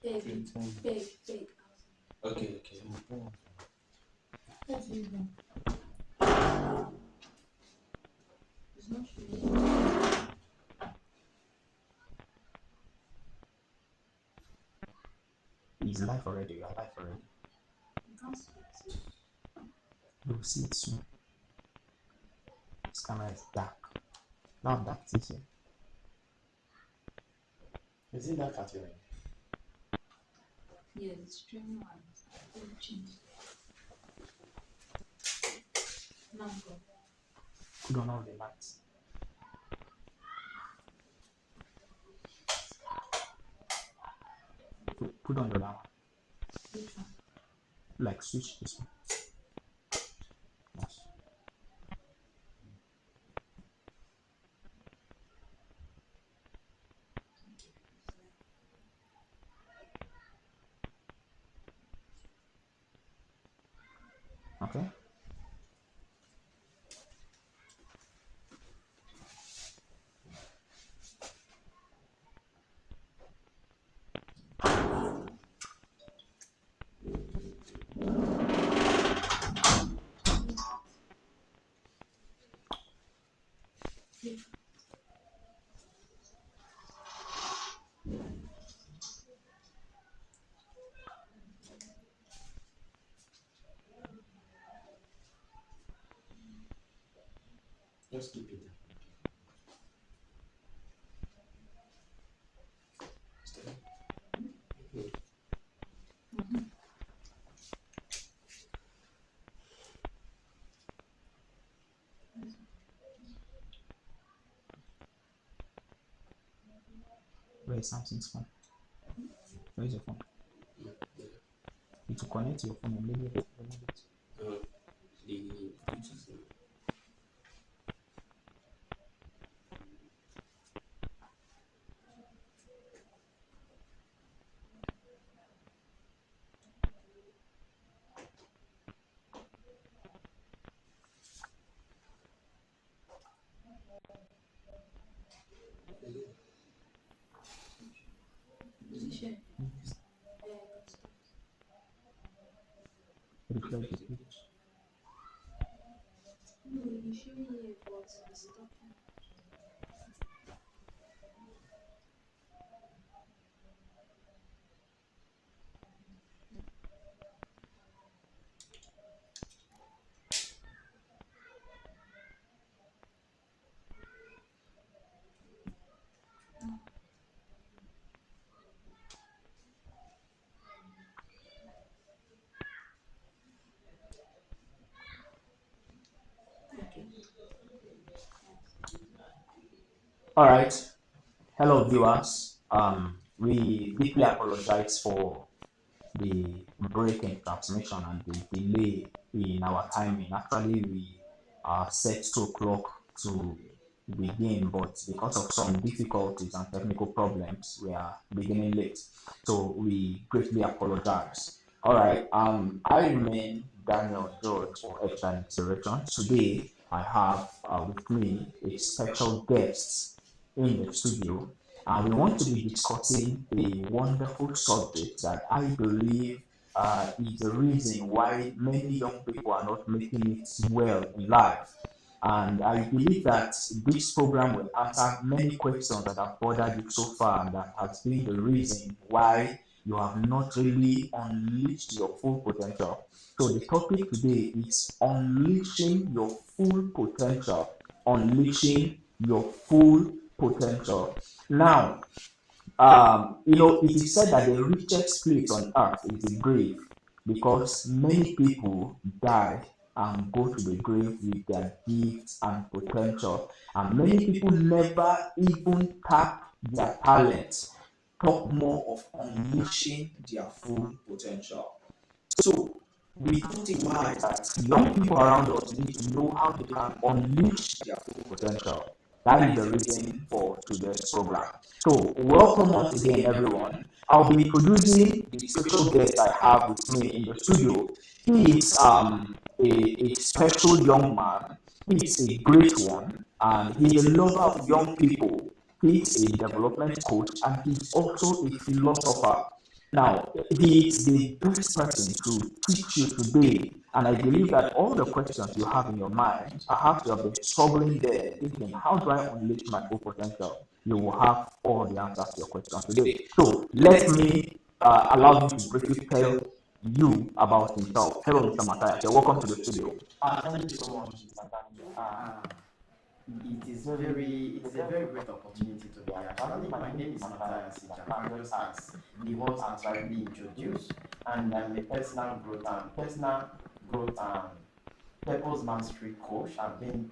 Big. Okay. Let's leave them. It's not true. He's live already. You are live already. You can't see it. You'll see it soon. This camera is dark. Now dark is here. Is it that at your end? Yeah, the stream lines. Don't change. Now go. Put on all the lights. Put on the lamp. Which one? Like switch this one. Yes. Okay. Just keep it. Stay. Good. Where is Samsung's phone? Where is your phone? It will connect to your phone and maybe remove it. The Bluetooth. Position. Refresh the page. No, you show me about the stuff. Okay. All right. Hello, viewers. We deeply apologize for the break in transmission and the delay in our timing. Actually, we are set 2 o'clock to begin, but because of some difficulties and technical problems, we are beginning late. So we greatly apologize. All right. I remain Daniel George for Extra Inspiration. Today, I have with me a special guest in the studio, and we want to be discussing a wonderful subject that I believe is the reason why many young people are not making it well in life. And I believe that this program will answer many questions that have bothered you so far, and that has been the reason why you have not really unleashed your full potential. So the topic today is unleashing your full potential. Unleashing your full potential. Now, it is said that the richest place on earth is the grave, because many people die and go to the grave with their gifts and potential, and many people never even tap their talents, talk more of unleashing their full potential. So we thought it wise that young people around us need to know how they can unleash their full potential. That is the reason for today's program. So welcome once again, everyone. I'll be introducing the special guest I have with me in the studio. He is a special young man. He is a great one, and he's a lover of young people. He's a development coach, and he's also a philosopher. Now, he is the best person to teach you today. And I believe that all the questions you have in your mind, perhaps you have been struggling there, thinking, how do I unleash my full potential? You will have all the answers to your questions today. So let me allow him to briefly tell you about himself. Hello, Mr. Matthias. You're welcome to the studio. Thank you so much, Mr. Daniel. It's a very great opportunity to be here. Actually, my name is Matthias Ijapa, just as the host has rightly introduced, and I'm a personal growth and purpose mastery coach. I've been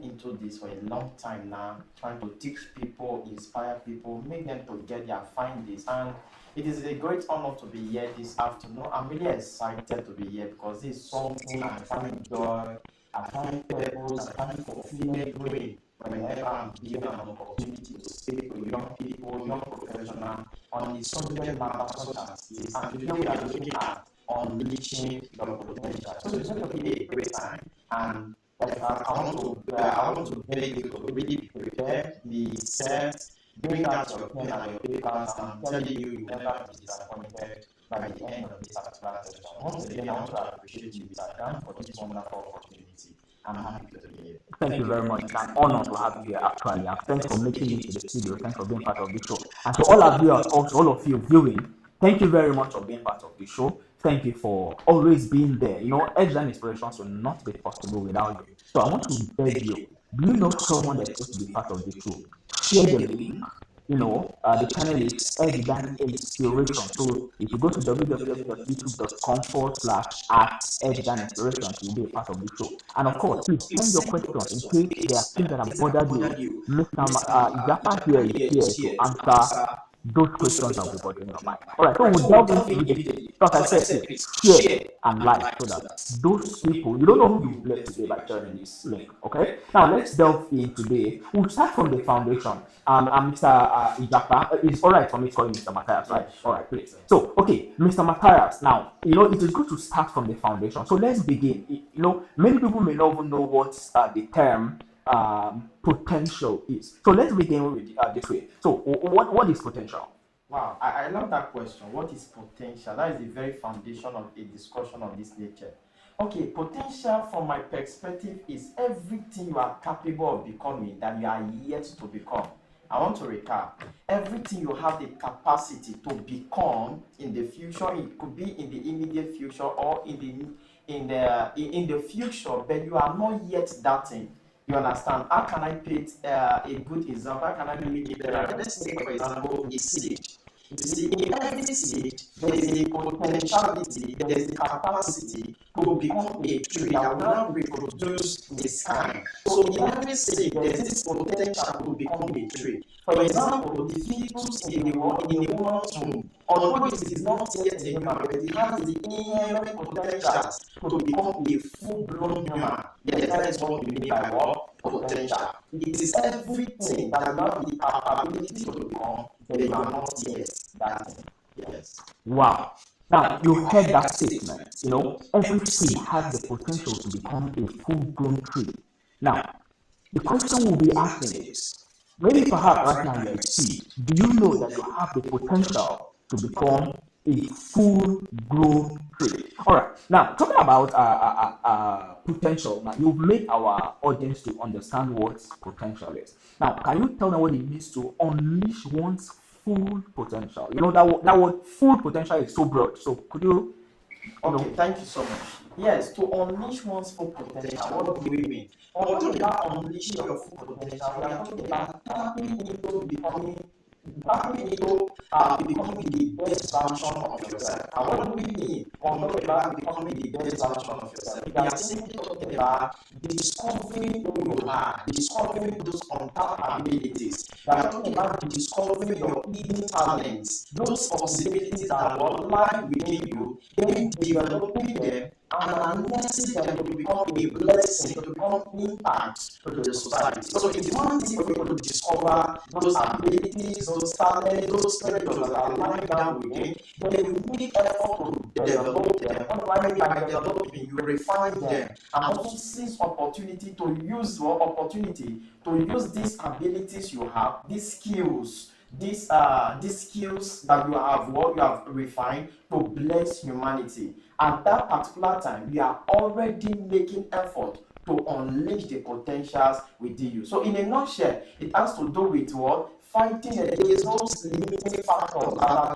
into this for a long time now, trying to teach people, inspire people, make them to get their findings. And it is a great honor to be here this afternoon. I'm really excited to be here because this is something I find joy, I find purpose, I find fulfillment doing whenever I'm given an opportunity to speak with young people, young professionals on the subject matter such as this. And today we are looking at unleashing your potential. So it's going to be a great time. And I want to beg you to really be prepared, be set, bring out your pen and your papers, and I'm telling you, you will never be disappointed by the end of this particular session. Once again, I want to appreciate you, Mr. Dan, for this wonderful opportunity. I'm happy to be here. Thank you very much. It's an honor to have you here, actually. And thanks for making it to the studio. Thanks for being part of the show. And to all our viewers, also all of you viewing, thank you very much for being part of the show. Thank you for always being there. You know, Edge and Inspirations will not be possible without you. So I want to beg you, do you know someone that's supposed to be part of the show? Share the link. You know, the channel is Edge and Inspiration. So if you go to www.youtube.com/@edge-and-inspiration, you'll be a part of the show. And of course, please send your questions in case there are things that have bothered you. Mr. Ijapa here is here to answer those questions that will be bothering your mind. Alright, so we'll delve into it. Because I said, share and like so that those people, you don't know who you blessed today by sharing this link. Okay? Now let's delve in today. We'll start from the foundation. Mr. Ijapa, it's alright for me to call you Mr. Matthias, right? Alright, please. So, okay, Mr. Matthias, now, you know, it is good to start from the foundation. So let's begin. You know, many people may not even know what the term potential is. So let's begin with this way. So what is potential? Wow, I love that question. What is potential? That is the very foundation of a discussion of this nature. Okay, potential from my perspective is everything you are capable of becoming that you are yet to become. I want to recap. Everything you have the capacity to become in the future, it could be in the immediate future or in the future, but you are not yet that thing. You understand? How can I paint a good example? How can I make it better? Let's take, for example, a seed. You see, in every seed, there is a potentiality, there is a capacity to become a tree that will now reproduce this kind. So in every seed, there is this potential to become a tree. For example, the fetus in a woman's womb, although it is not yet a human, but it has the inherent potential to become a full-blown human. Yes, that is what we mean by what? Potential. It is everything that you have the ability to become, but you are not yet that thing. Yes. Wow. Now, you heard that statement. You know, every seed has the potential to become a full-grown tree. Now, the question we'll be asking is, maybe perhaps right now you're a seed. Do you know that you have the potential to become a full-grown tree? All right. Now, talking about potential, now you've made our audience to understand what potential is. Now, can you tell them what it means to unleash one's full potential? You know, that word full potential is so broad. So could you? Okay, thank you so much. Yes, to unleash one's full potential, what do we mean? When we talk about unleashing your full potential, we are talking about tapping into becoming the best version of yourself. And what do we mean when we talk about becoming the best version of yourself? We are simply talking about discovering who you are, discovering those untapped abilities. We are talking about discovering your hidden talents, those possibilities that will lie within you, then developing them and harnessing them to become a blessing, to become impact to the society. So it's one thing for people to discover those abilities, those talents, those characters that are lying down within. Then you make effort to develop them. Otherwise, by developing, you refine them and also seize opportunity to use these abilities you have, these skills, these skills that you have, what you have refined to bless humanity. At that particular time, you are already making effort to unleash the potentials within you. So, in a nutshell, it has to do with what? Fighting against those limiting factors that are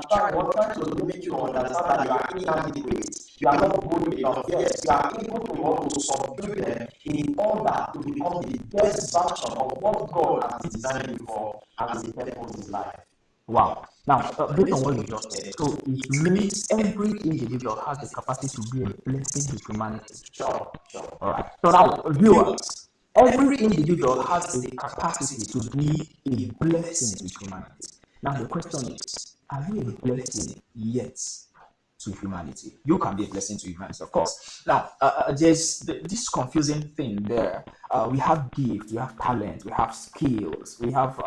trying to make you understand that you are inadequate, you are not good enough. Yes, you are able to want to subdue them in order to become the best version of what God has designed you for as a purpose in life. Wow. Now, based on what you just said, so it means every individual has the capacity to be a blessing to humanity. Sure, sure. All right. So now, viewers, every individual has the capacity to be a blessing to humanity. Now, the question is, are you a blessing yet to humanity? You can be a blessing to humanity, of course. Now, there's this confusing thing there. We have gift, we have talent, we have skills, we have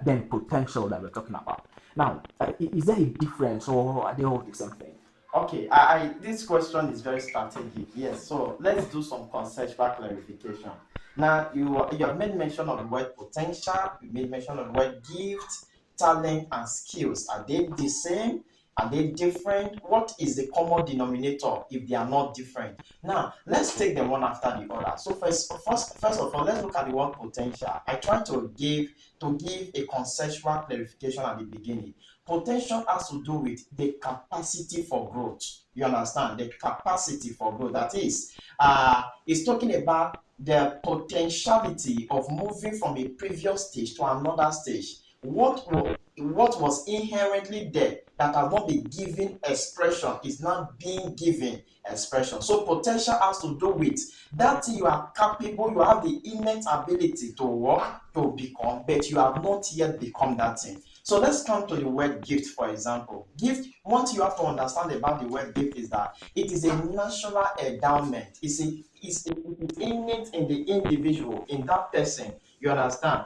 then potential that we're talking about. Now, is there a difference, or are they all the same thing? Okay, I this question is very strategic. Yes, so let's do some conceptual clarification. Now, you have made mention of the word potential, you made mention of the word gift, talent, and skills. Are they the same? Are they different? What is the common denominator if they are not different? Now, let's take them one after the other. So first of all, let's look at the word potential. I try to give a conceptual clarification at the beginning. Potential has to do with the capacity for growth. You understand? The capacity for growth. That is, it's talking about the potentiality of moving from a previous stage to another stage. What was inherently there that has not been given expression is not being given expression. So potential has to do with that you are capable, you have the innate ability to work, to become, but you have not yet become that thing. So let's come to the word gift, for example. Gift, what you have to understand about the word gift is that it is a natural endowment. It is innate in the individual, in that person. You understand?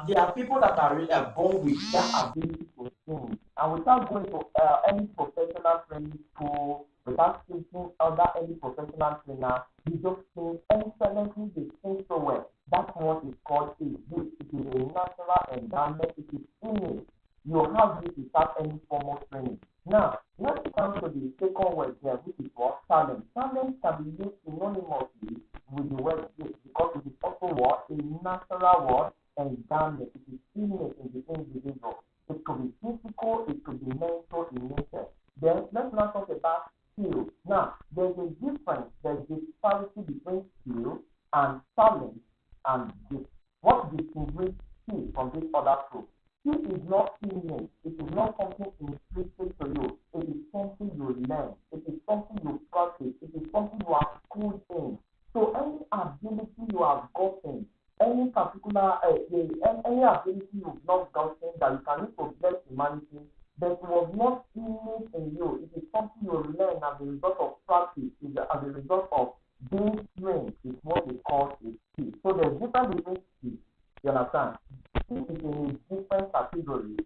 There are people that are really born with that ability to sing, and without going to any professional training school, without taking under any professional trainer, you just sing excellently. They sing so well. That's what is called a gift. It is a natural endowment. It is innate. You have this without any formal training. Now, let's come to the second word here, which is what? Talent. Talent can be used synonymously with the word gift because it is also what? A natural word endowment. It is innate in the individual. It could be physical, it could be mental in nature. Then let's now talk about skill. Now, there's a difference, there's a disparity between skill and talent and gift. What distinguishes skill from this other two? Skill is not innate. It is not something intrinsic to you. It is something you learn. It is something you practice. It is something you are schooled in. So any ability you have gotten, any particular any ability you've not gotten that you can use to bless humanity, that was not innate in you. It is something you learn as a result of practice, as a result of being trained. Is what we call a skill. So there's difference between skill. You understand? Skill is in a different category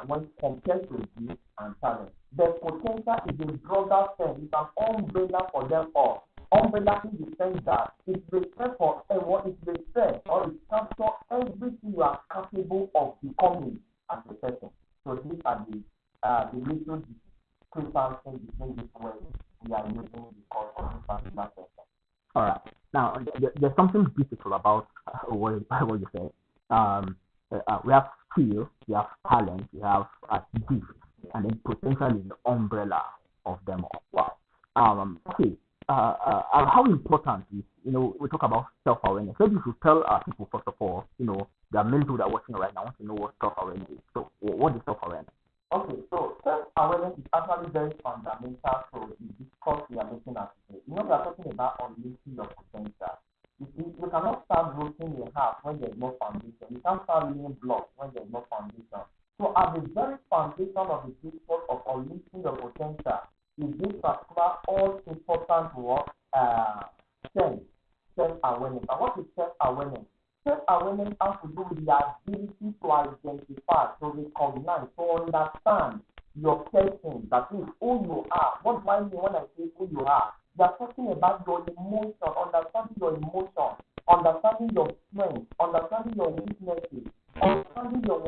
when compared to gift and talent. The potential is a broader term. It's an umbrella for them all. Umbrella in the sense that it refers for what it refers or it captures everything you are capable of becoming as a person. So these are the little discrepancies between these words we are using because of this particular person. All right. Now, there's something beautiful about what you said. We have skill, we have talent, we have gift, and then potential is the umbrella of them all. Wow. Okay. How important is, we talk about self-awareness. Maybe you should tell people, first of all, there are many people that are watching right now want to know what self-awareness is. So, what is self-awareness? Okay, so self-awareness is actually very fundamental to the discourse we are looking at today. We are talking about unleashing your potential. You cannot start rooting your house when there's no foundation. You can't start laying blocks when there's no foundation. So at the very foundation of the discourse of unleashing your potential is this particular all-important word, self-awareness. And what is self-awareness? Self-awareness has to do with the ability to identify, to recognize, to understand your person, that is who you are. What do I mean when I say who you are? You are talking about your emotion, understanding your emotion, understanding your strength, understanding your weaknesses, understanding your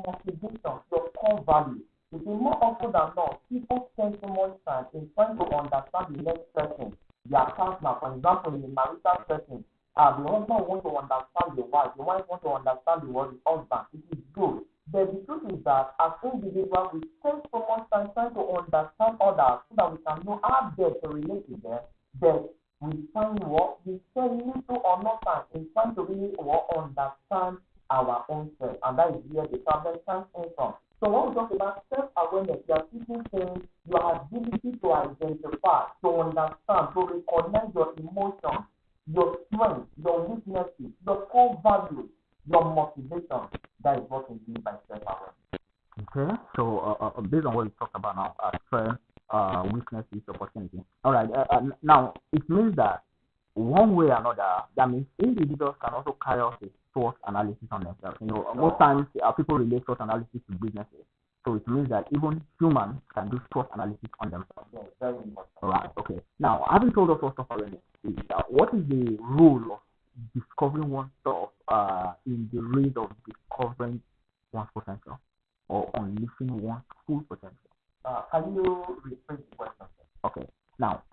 motivation, your core value. You see, more often than not, people spend so much time in trying to understand the next person, their partner. For example, in a marital setting, the husband wants to understand the wife wants to understand the husband. It is good. But the truth is that as individuals, we spend so much time trying to understand others so that we can know how best to relate to them. But we find what we spend little or no time in trying to really understand our own self, and that is where the problem comes in from. So when we talk about self-awareness, we are people saying your ability to identify, to understand, to recognize your emotions, your strengths, your weaknesses, your core values, your motivation. That is what we mean by self-awareness. Okay, so based on what we talked about now, strength, weaknesses, opportunity. All right, now it means that one way or another, that means individuals can also carry out a SWOT analysis on themselves. You know, most times people relate SWOT analysis to businesses. So it means that even humans can do SWOT analysis on themselves. Yes, very important. All right, okay. Now, having told us what self-awareness is, what is the role of discovering oneself in the rate of discovering one's potential or unleashing one's full potential? Can you rephrase the question? Okay. Now,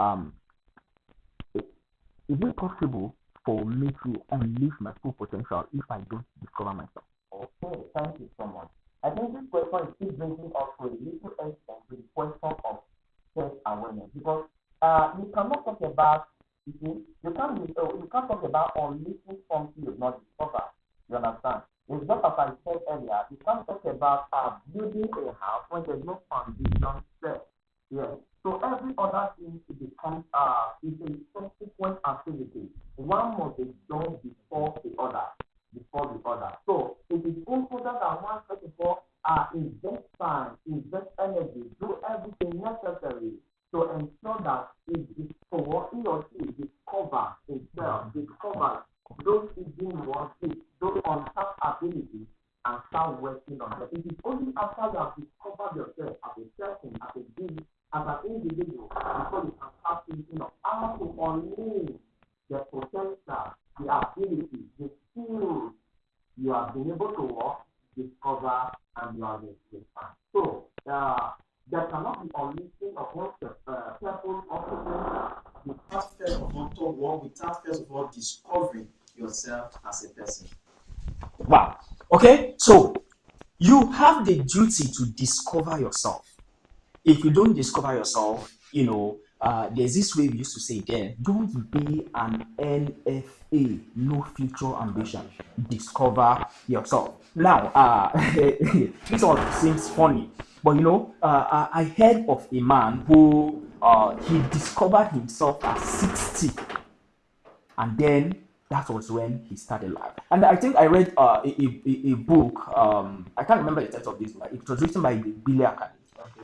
is it possible for me to unleash my full potential if I don't discover myself? Okay, thank you so much. I think this question is still bringing us to a little extent to the question of self-awareness, because you cannot talk about, you can't talk about unleashing something you've not discovered. You understand? It's just as I said earlier, you can't talk about building a house when there's no foundation set. Yes. So every other thing becomes is a subsequent activity. One must be done before the other. So it is important that one first of all invest time, invest energy, do everything necessary to ensure that he or she discovers himself, discovers those hidden works, those untapped abilities, and start working on them. It is only after you have discovered yourself as a person, as a being, as an individual, before you can start thinking of how to unleash the potential, the ability, the skills you have been able to discover, and you have been expand. So there cannot be unleashing of oneself, purpose, without first of all without first of all discovering yourself as a person. Wow. Okay, so you have the duty to discover yourself. If you don't discover yourself, there's this way we used to say then, don't be an NFA, no future ambition. Discover yourself. Now, this all seems funny, but I heard of a man who he discovered himself at 60, and then that was when he started life. And I think I read a book. I can't remember the title of this, but it was written by Billy Akane.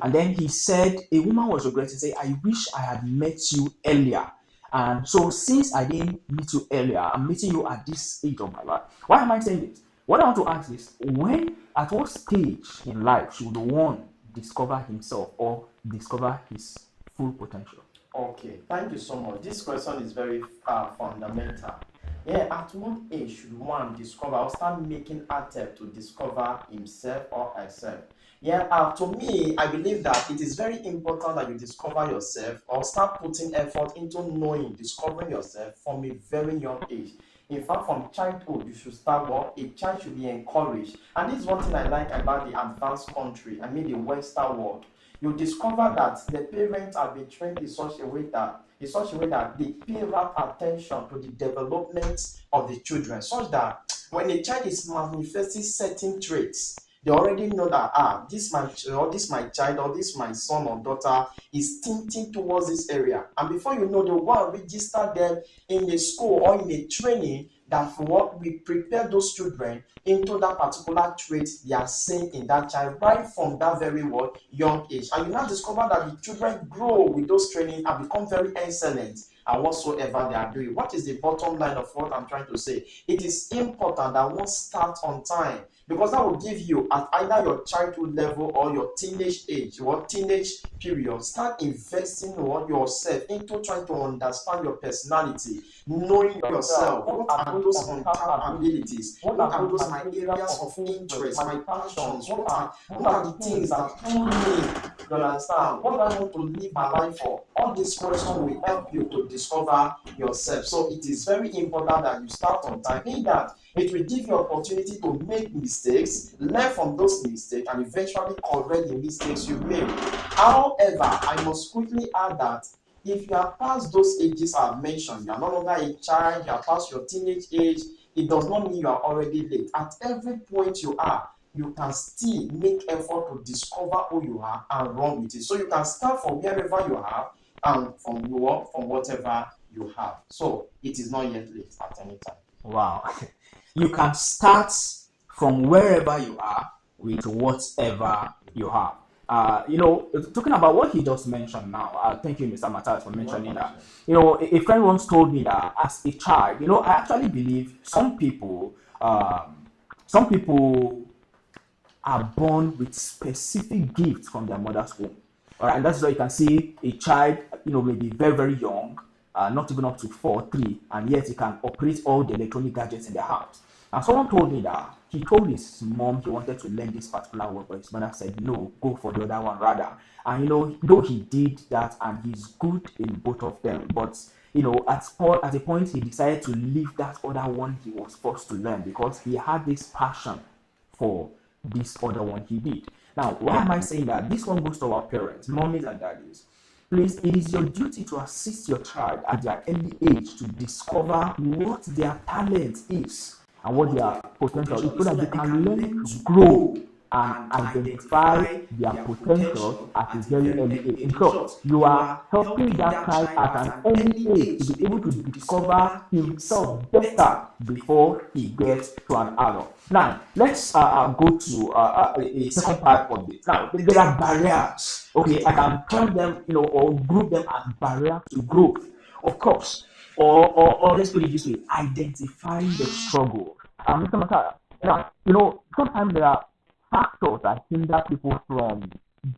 And then he said a woman was regretting, say, I wish I had met you earlier. And so since I didn't meet you earlier, I'm meeting you at this age of my life. Why am I saying this? What I want to ask is, at what stage in life should one discover himself or discover his full potential? Okay, thank you so much. This question is very fundamental. Yeah, at what age should one discover or start making attempt to discover himself or herself? Yeah, to me, I believe that it is very important that you discover yourself or start putting effort into knowing, discovering yourself from a very young age. In fact, from childhood, you should start work. A child should be encouraged. And this is one thing I like about the advanced country, the Western world. You discover that the parents have been trained in such a way that they pay rapt attention to the development of the children, such that when a child is manifesting certain traits, they already know that this my child or this my son or daughter is thinking towards this area, and before you know, they will register them in a school or in a training that for what we prepare those children into that particular trait they are seeing in that child right from that very young age. And you now discover that the children grow with those training and become very excellent and whatsoever they are doing. What is the bottom line of what I'm trying to say? It is important that one start on time, because that will give you at either your childhood level or your teenage age or teenage period, start investing on yourself into trying to understand your personality, knowing yourself. What are those untapped abilities? What are those my areas of interest, my passions? What are the things that pull me? You understand? What I want to live my life for? All these questions will help you to discover yourself. So it is very important that you start on time. In that, it will give you opportunity to make mistakes, learn from those mistakes, and eventually correct the mistakes you made. However, I must quickly add that if you are past those ages I've mentioned, you are no longer a child, you are past your teenage age, it does not mean you are already late. At every point you are, you can still make effort to discover who you are and run with it. So you can start from wherever you are and from whatever you have. So it is not yet late at any time. Wow. You can start from wherever you are with whatever you have. Talking about what he just mentioned now, thank you, Mr. Matthias, for mentioning that. A friend once told me that as a child, I actually believe some people are born with specific gifts from their mother's womb. All right, and that's why you can see a child, maybe very, very young, not even up to 4, 3, and yet he can operate all the electronic gadgets in the house. And someone told me that he told his mom he wanted to learn this particular work, but his mother said, no, go for the other one rather. And though he did that and he's good in both of them, but at a point he decided to leave that other one he was forced to learn because he had this passion for this other one he did. Now, why am I saying that? This one goes to our parents, mommies and daddies. Please, it is your duty to assist your child at their early age to discover what their talent is and what their potential is, so that they can learn to grow and identify their potential at a very early age. In short, you are helping that child at an early age to be able to discover himself better before he gets to an adult. Now, let's go to a second part of this. Now, there are barriers. Okay, I can tell them, or group them as barriers to growth, of course. Or let's put it this way: identifying the struggle. Mr. Matara, now, sometimes there are factors that hinder people from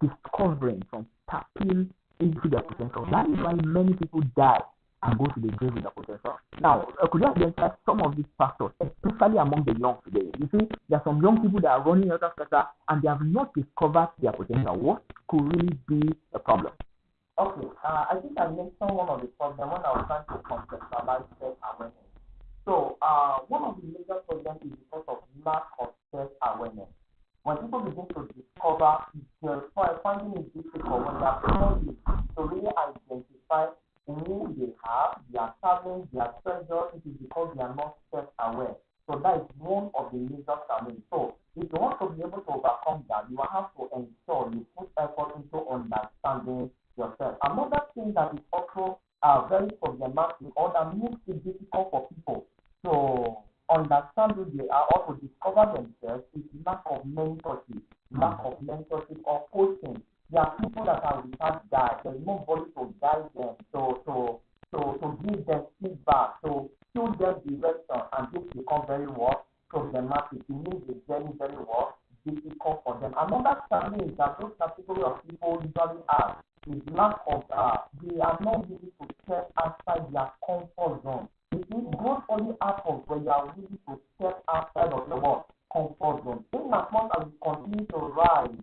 discovering, from tapping into their potential. That is why many people die and go to the grave with their potential. Now, could you identify some of these factors, especially among the young today? You see, there are some young people that are running out of sector and they have not discovered their potential. What could really be a problem? Okay, I think I mentioned one of the problems when I was trying to conceptualize self-awareness. So, one of the major problems is because of lack of self-awareness. When people begin to discover, they're finding it difficult when they're trying to really identify who they have, their talents, their treasures. It is because they are not self-aware. So that is one of the major challenges. So if you want to be able to overcome that, you have to ensure you put effort into understanding yourself. Another thing that is also very problematic or that makes it difficult for people to understand who they are or to discover themselves is lack of mentorship or coaching. There are people that are without guide. There is nobody to guide them, to give them feedback, to show them direction, and this becomes very problematic. It makes the journey very difficult for them. Another challenge that those category of people usually have is lack of they are not able to step outside their comfort zone. You see, growth only happens when you are willing to step outside of your comfort zone. In as much as you continue to rise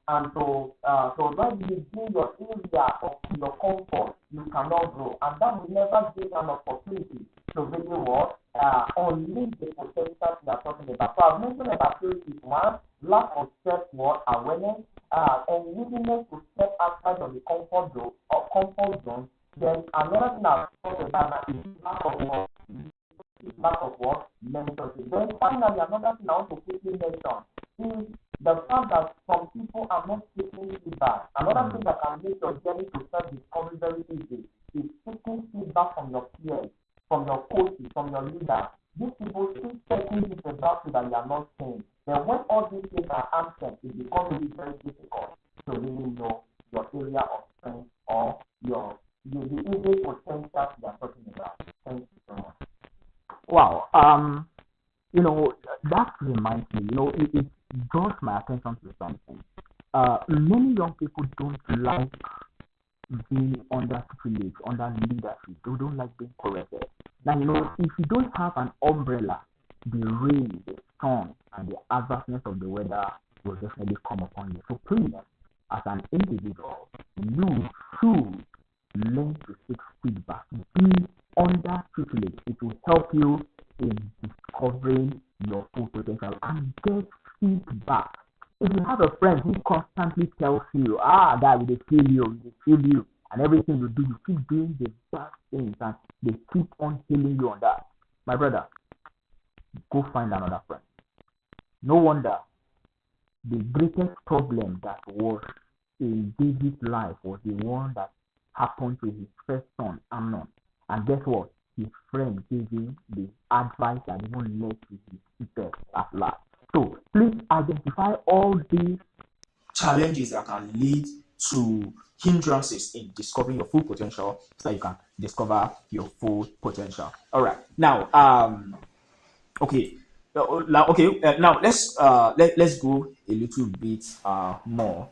and to rise within your area of your comfort, you cannot grow, and that will never give an opportunity to really unleash the potential we are talking about. So I've mentioned about three things. One, lack of self-awareness, and willingness to step outside of the comfort zone. Then another thing I've talked about is lack of mentorship. Then finally, another thing I want to quickly mention is the fact that some people are not taking feedback. Another thing that can make your journey to self-discovery very easy is taking feedback from your peers, from your coaches, from your leaders. These people still taking this about you that you are not saying. Then when all these things are absent, it becomes really very difficult to really know your area of strength or the easy potential you are talking that reminds me, it draws my attention to something. Many young people don't like being under tutelage, under leadership. They don't like being corrected. Now, if you don't have an umbrella, the rain, the storm, and the adverseness of the weather will definitely come upon you. So please, as an individual, you should learn to seek feedback. Be under tutelage. It will help you in discovering your full potential and get feedback. If you have a friend who constantly tells you, that will kill you, and everything you do, you keep doing the bad things, and they keep on killing you on that, my brother, go find another friend. No wonder the greatest problem that was in David's life was the one that happened to his first son, Amnon. And guess what? His friend gave him the advice that even led to his success at last. So please identify all these challenges that can lead to hindrances in discovering your full potential, so that you can discover your full potential. All right. Now, okay. Now let's go a little bit more.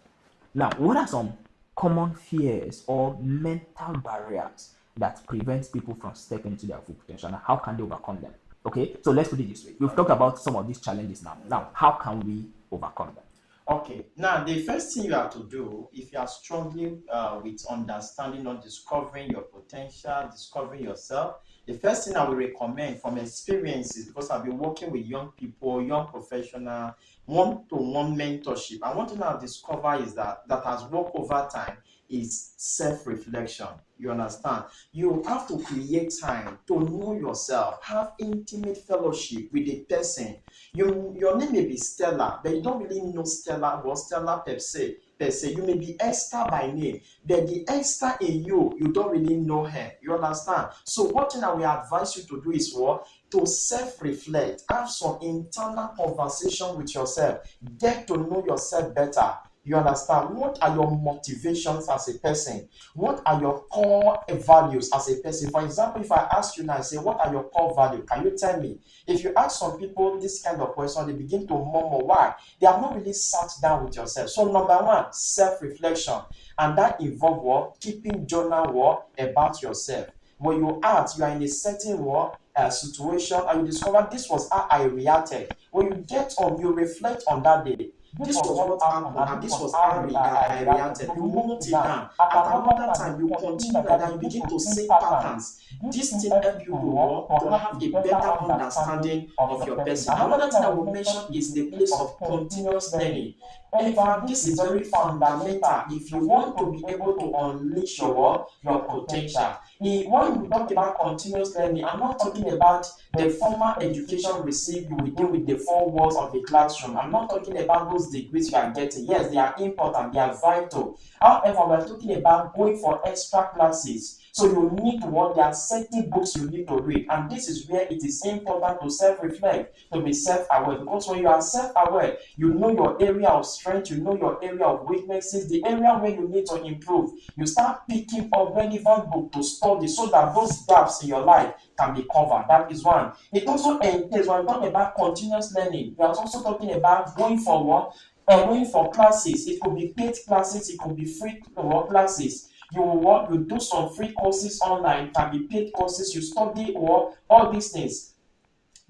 Now, what are some common fears or mental barriers that prevents people from stepping into their full potential? And how can they overcome them? Okay, so let's put it this way. We've talked about some of these challenges now. Now, how can we overcome them? Okay, now the first thing you have to do, if you are struggling with understanding or discovering your potential, discovering yourself, the first thing I will recommend from experiences, because I've been working with young people, young professionals, one-to-one mentorship, and one thing I've discovered is that has worked over time is self-reflection. You understand? You have to create time to know yourself, have intimate fellowship with a person. Your name may be Stella, but you don't really know Stella or Stella per se. You may be Esther by name, but the Esther in you don't really know her. You understand? So what thing I will advise you to do is what? To self-reflect, have some internal conversation with yourself, get to know yourself better. You understand? What are your motivations as a person? What are your core values as a person? For example, if I ask you now, I say, what are your core values? Can you tell me? If you ask some people this kind of question, they begin to murmur. Why? They have not really sat down with yourself. So number one, self-reflection. And that involves what? Keeping journal what? About yourself. When you act, you are in a certain what? Situation, and you discover this was how I reacted. When you get on, you reflect on that day. This was what happened, and this was how I reacted. You note it down. At another time, you continue like that. You begin to see patterns. This thing help you to have a better understanding of your person. Another thing I will mention is the place of continuous learning. In fact, this is very fundamental if you want to be able to unleash your potential. When we talk about continuous learning, I'm not talking about the formal education received you will deal with the 4 walls of the classroom. I'm not talking about those degrees you are getting. Yes, they are important, they are vital. However, we're talking about going for extra classes. So you need to work. There are certain books you need to read, and this is where it is important to self-reflect, to be self-aware. Because when you are self-aware, you know your area of strength, you know your area of weaknesses, the area where you need to improve. You start picking up relevant book to study so that those gaps in your life can be covered. That is one. It also entails, when we talk about continuous learning, we are also talking about going forward and going for classes. It could be paid classes, it could be free classes. You do some free courses online, can be paid courses, you study or all these things.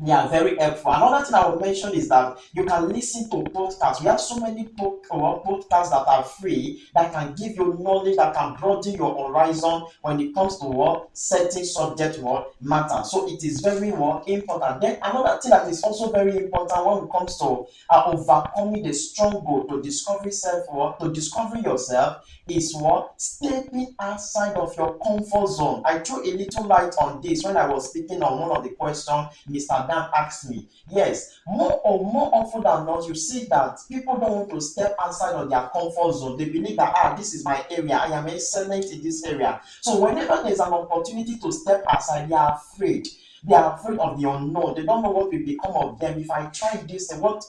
They are very helpful. Another thing I will mention is that you can listen to podcasts. We have so many podcasts that are free that can give you knowledge, that can broaden your horizon when it comes to certain subject matter. So it is very important. Then another thing that is also very important when it comes to overcoming the struggle to discover self, to discover yourself, is stepping outside of your comfort zone. I threw a little light on this when I was speaking on one of the questions Mr. Dan asked me. Yes, more often than not, you see that people don't want to step outside of their comfort zone. They believe that this is my area, I am excellent in this area. So whenever there's an opportunity to step outside, they are afraid. They are afraid of the unknown. They don't know what will become of them. If I try this, and what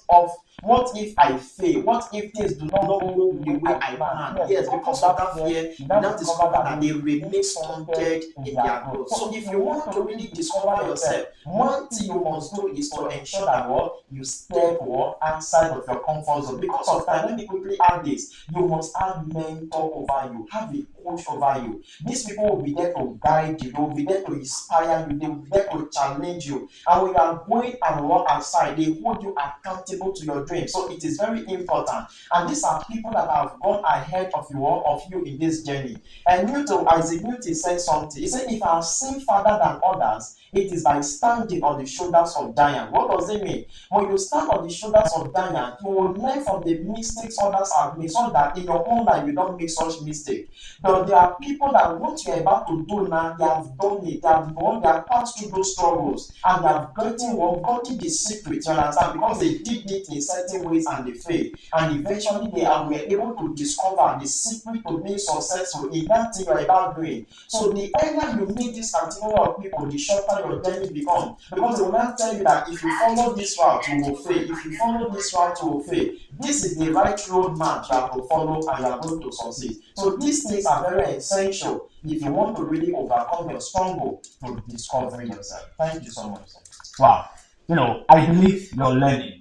if I fail? What if things do not go the way I plan? Yes, because of that fear, you now discover that they remain stunted in their growth. So if you want to really discover yourself, one thing you must do is to ensure that what you step outside of your comfort zone. Because of time, let me quickly add this. You must have mentor over you, have a coach over you. These people will be there to guide you, they will be there to inspire you, they will be there to challenge you. And when you are going and walk outside, they hold you accountable to your dreams. So it is very important. And these are people that have gone ahead of you in this journey. And Isaac Newton said something. He said, if I have seen farther than others, it is by standing on the shoulders of giants. What does it mean? When you stand on the shoulders of giants, you will learn from the mistakes others have made, so that in your own life you don't make such mistakes. But there are people that what you are about to do now, they have done it, they have passed through those struggles, and they have gotten the secret, you understand, because they did it in certain ways and they failed. And eventually were able to discover the secret to being successful in that thing you are about doing. So the earlier you meet this category of people, the shorter your journey becomes. Because they will not tell you that if you follow this route, you will fail. If you follow this route, you will fail. This is the right roadmap you have to follow and you are going to succeed. So these things are very essential if you want to really overcome your struggle to discover yourself. Thank you so much. Wow. I believe you're learning.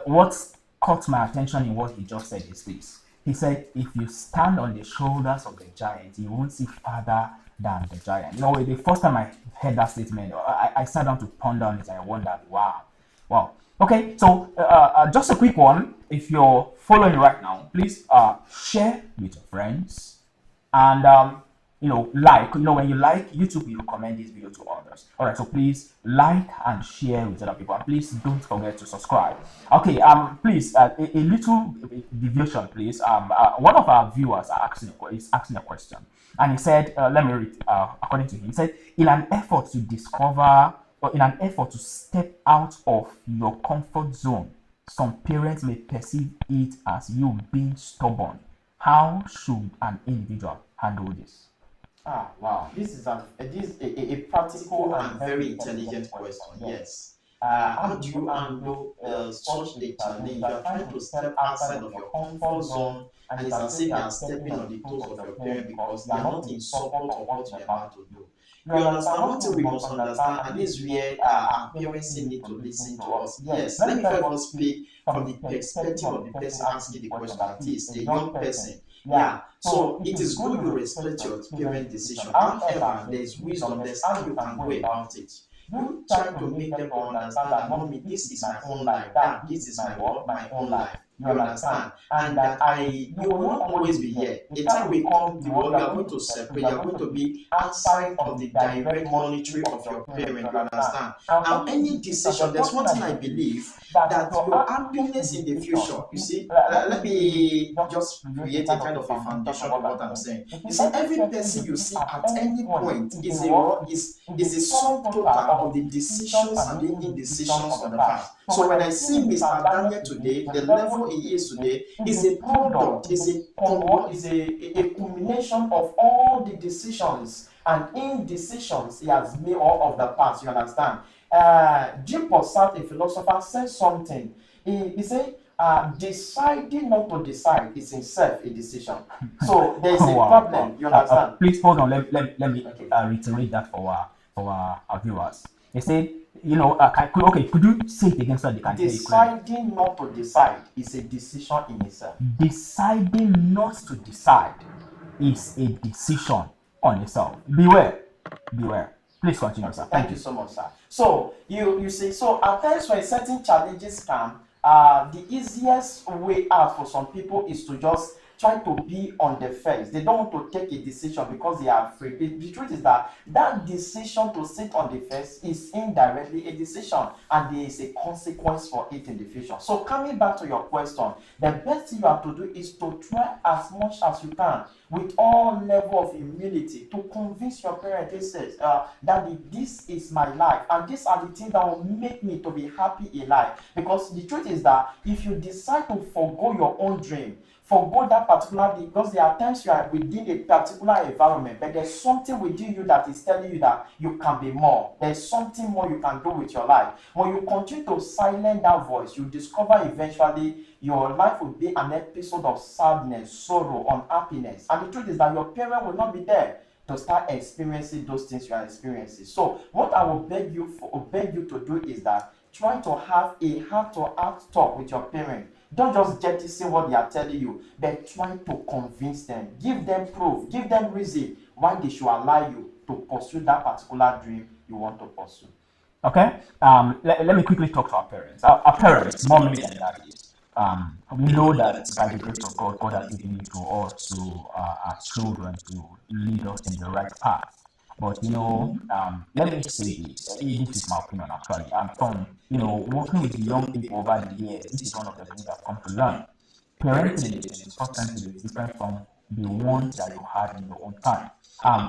What caught my attention in what he just said is this. He said, if you stand on the shoulders of the giant, you won't see farther than the giant. The first time I heard that statement, I sat down to ponder on it and I wondered, wow. Okay, so just a quick one. If you're following right now, please share with your friends and like. When you like YouTube, you recommend this video to others. All right, so please like and share with other people, and please don't forget to subscribe. Okay, please a little deviation, please. One of our viewers is asking a question, and he said, let me read. According to him, he said, in an effort to step out of your comfort zone, some parents may perceive it as you being stubborn. How should an individual handle this? Wow. This is a practical and very intelligent question. Yes. How do you handle such a challenge? You are trying to step outside of your comfort zone, and it's as if you are stepping on the toes of your parent because they are not in support of what you are about to do. You understand? One thing we must understand, and this is where our parents need to listen to us. Yes, let me first speak from the perspective of the person asking the question, that is, a young person. Yeah, so it is good you respect your parents' decision. However, there is wisdom, there's how you can go about it. You try to make them understand that, mommy, this is my own life, that this is my own life. You understand? And that you will not always be here. The time will come, you are going to separate, you are going to be outside of the direct monitoring of your parent. You understand? Now, any decision, there's one thing I believe, that your happiness in the future, you see, let me just create a kind of a foundation of what I'm saying. You see, every person you see at any point is a sum total of the decisions and the indecisions of the past. So when I see Mr. Daniel today, the level he is today is a product, is a culmination of all the decisions and indecisions he has made all of the past. You understand? Jim Possart, a philosopher, said something. He said, deciding not to decide is itself a decision. So there is a problem. You understand? Please hold on. Let me reiterate that for our viewers. He said, could you say it again so they can hear you? Deciding not to decide is a decision in itself. Deciding not to decide is a decision on itself. Beware. Please continue, sir. Thank you so much, sir. So you see, so at times when certain challenges come, the easiest way out for some people is to just try to be on the fence. They don't want to take a decision because they are afraid. The truth is that decision to sit on the fence is indirectly a decision, and there is a consequence for it in the future. So coming back to your question, the best thing you have to do is to try as much as you can. with all level of humility to convince your parent, they says, Daddy, this is my life, and these are the things that will make me to be happy in life. Because the truth is that if you decide to forgo your own dream, forgo that particular thing, because there are times you are within a particular environment, but there's something within you that is telling you that you can be more. There's something more you can do with your life. When you continue to silence that voice, you discover eventually your life will be an episode of sadness, sorrow, unhappiness. And the truth is that your parent will not be there to start experiencing those things you are experiencing. So what I will beg you to do is that try to have a heart-to-heart talk with your parent. Don't just jettison what they are telling you, but try to convince them. Give them proof, give them reason why they should allow you to pursue that particular dream you want to pursue. Okay. Let me quickly talk to our parents. Our parents, mommy and daddy. We know that by the grace of God, God has given it to us, to our children, to lead us in the right path. But let me say this. This is my opinion actually. I'm from working with young people over the years. This is one of the things I've come to learn. Parenting in the 21st century is different from the ones that you had in your own time.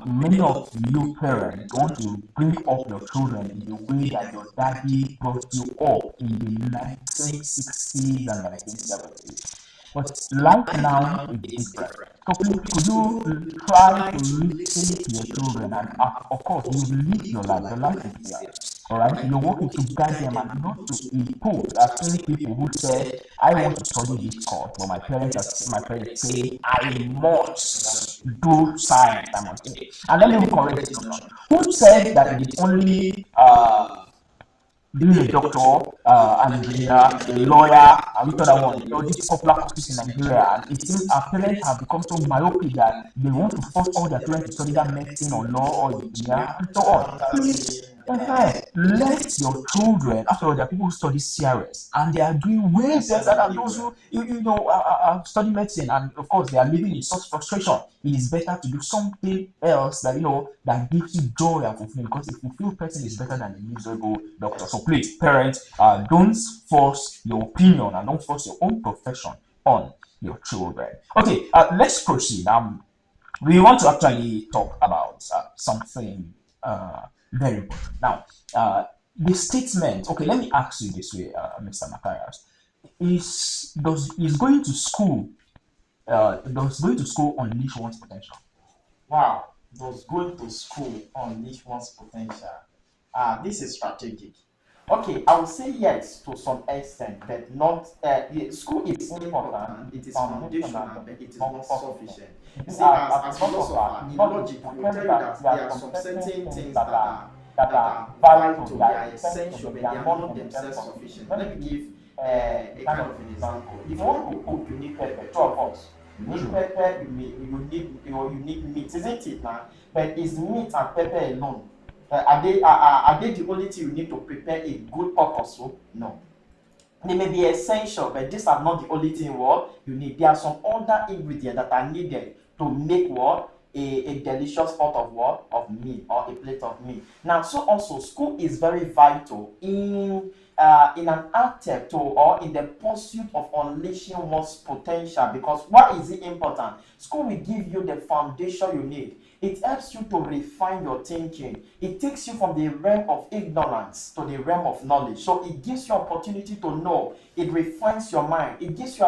Many of you parents want to bring up your children in the way that your daddy brought you up in the 1960s and 1970s. But life now is different. So could you try to listen to your children, and of course you live your life. Your life is here. Alright, so you're working to guide them and not to impose. I've seen people who say, I want to study this course, but my parents say I must do science. I must do it. And let me correct this. Who said that it is only being a doctor, an engineer, a lawyer, and which other one, these popular courses in Nigeria, and it seems our parents have become so myopic that they want to force all their children to study that medicine or law or engineer and so on. Please, let your children, after all, there are people who study CRS and they are doing way better than those who study medicine, and of course they are living in such frustration. It is better to do something else that that gives you joy and fulfillment, because a fulfilled person is better than a miserable doctor. So please, parents, don't force your opinion and don't force your own profession on your children. Okay, let's proceed. We want to actually talk about something very important. Now, the statement. Okay, let me ask you this way, Mr. Matthias: does going to school unleash one's potential? Wow, does going to school unleash one's potential? This is strategic. Okay, I would say yes to some extent, but not. School is important. It is foundational, but it is not sufficient. You see, as philosopher, in logic, we will tell you that there are some certain things that are vital, they are essential, but they are not themselves sufficient. Let me give a kind of an example. If you want to cook, you need pepper. Two of us. You need pepper. You need meat, isn't it, now? But is meat and pepper alone? Are they the only thing you need to prepare a good pork or so? No. They may be essential, but these are not the only thing you need. There are some other ingredients that are needed to make a delicious pot of meat, or a plate of meat. Now, so also school is very vital in an attempt to, or in the pursuit of unleashing one's potential. Because why is it important? School will give you the foundation you need. It helps you to refine your thinking. It takes you from the realm of ignorance to the realm of knowledge. So it gives you opportunity to know. It refines your mind. It gives you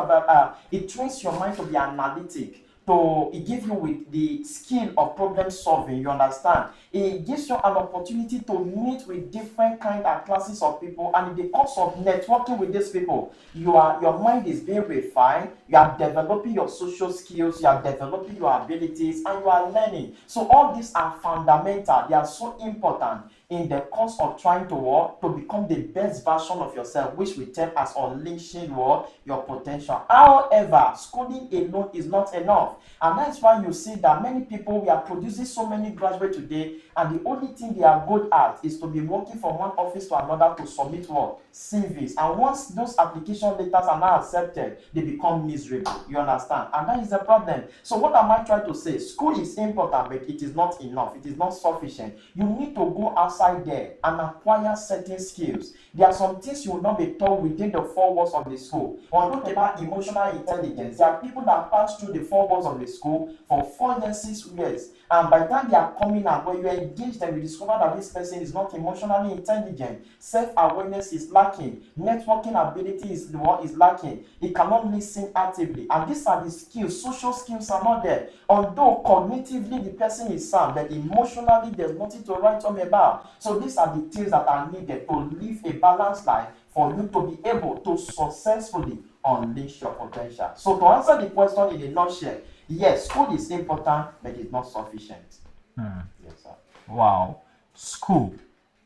it trains your mind to be analytic. So it gives you with the skill of problem solving, you understand? It gives you an opportunity to meet with different kind of classes of people, and in the course of networking with these people, your mind is being refined, you are developing your social skills, you are developing your abilities, and you are learning. So all these are fundamental, they are so important in the course of trying to become the best version of yourself, which we term as unleashing your potential. However, schooling alone is not enough. And that's why you see that many people, we are producing so many graduates today, and the only thing they are good at is to be working from one office to another to submit CVs. And once those application letters are not accepted, they become miserable. You understand? And that is the problem. So what am I trying to say? School is important, but it is not enough. It is not sufficient. You need to go outside outside there and acquire certain skills. There are some things you will not be taught within the four walls of the school. When we talk about emotional intelligence, there are people that pass through the four walls of the school for 4 years, 6 years, and by the time they are coming out, when you engage them, you discover that this person is not emotionally intelligent. Self-awareness is lacking. Networking ability is what is lacking. He cannot listen actively. And these are the skills. Social skills are not there. Although cognitively the person is sound, but emotionally there's nothing to write home about. So these are the things that are needed to live a balanced life for you to be able to successfully unleash your potential. So to answer the question in a nutshell, yes, school is important, but it's not sufficient. Yes, sir. Wow, school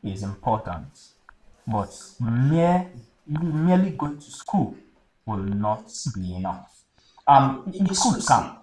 is important, but merely going to school will not be enough. In school camp,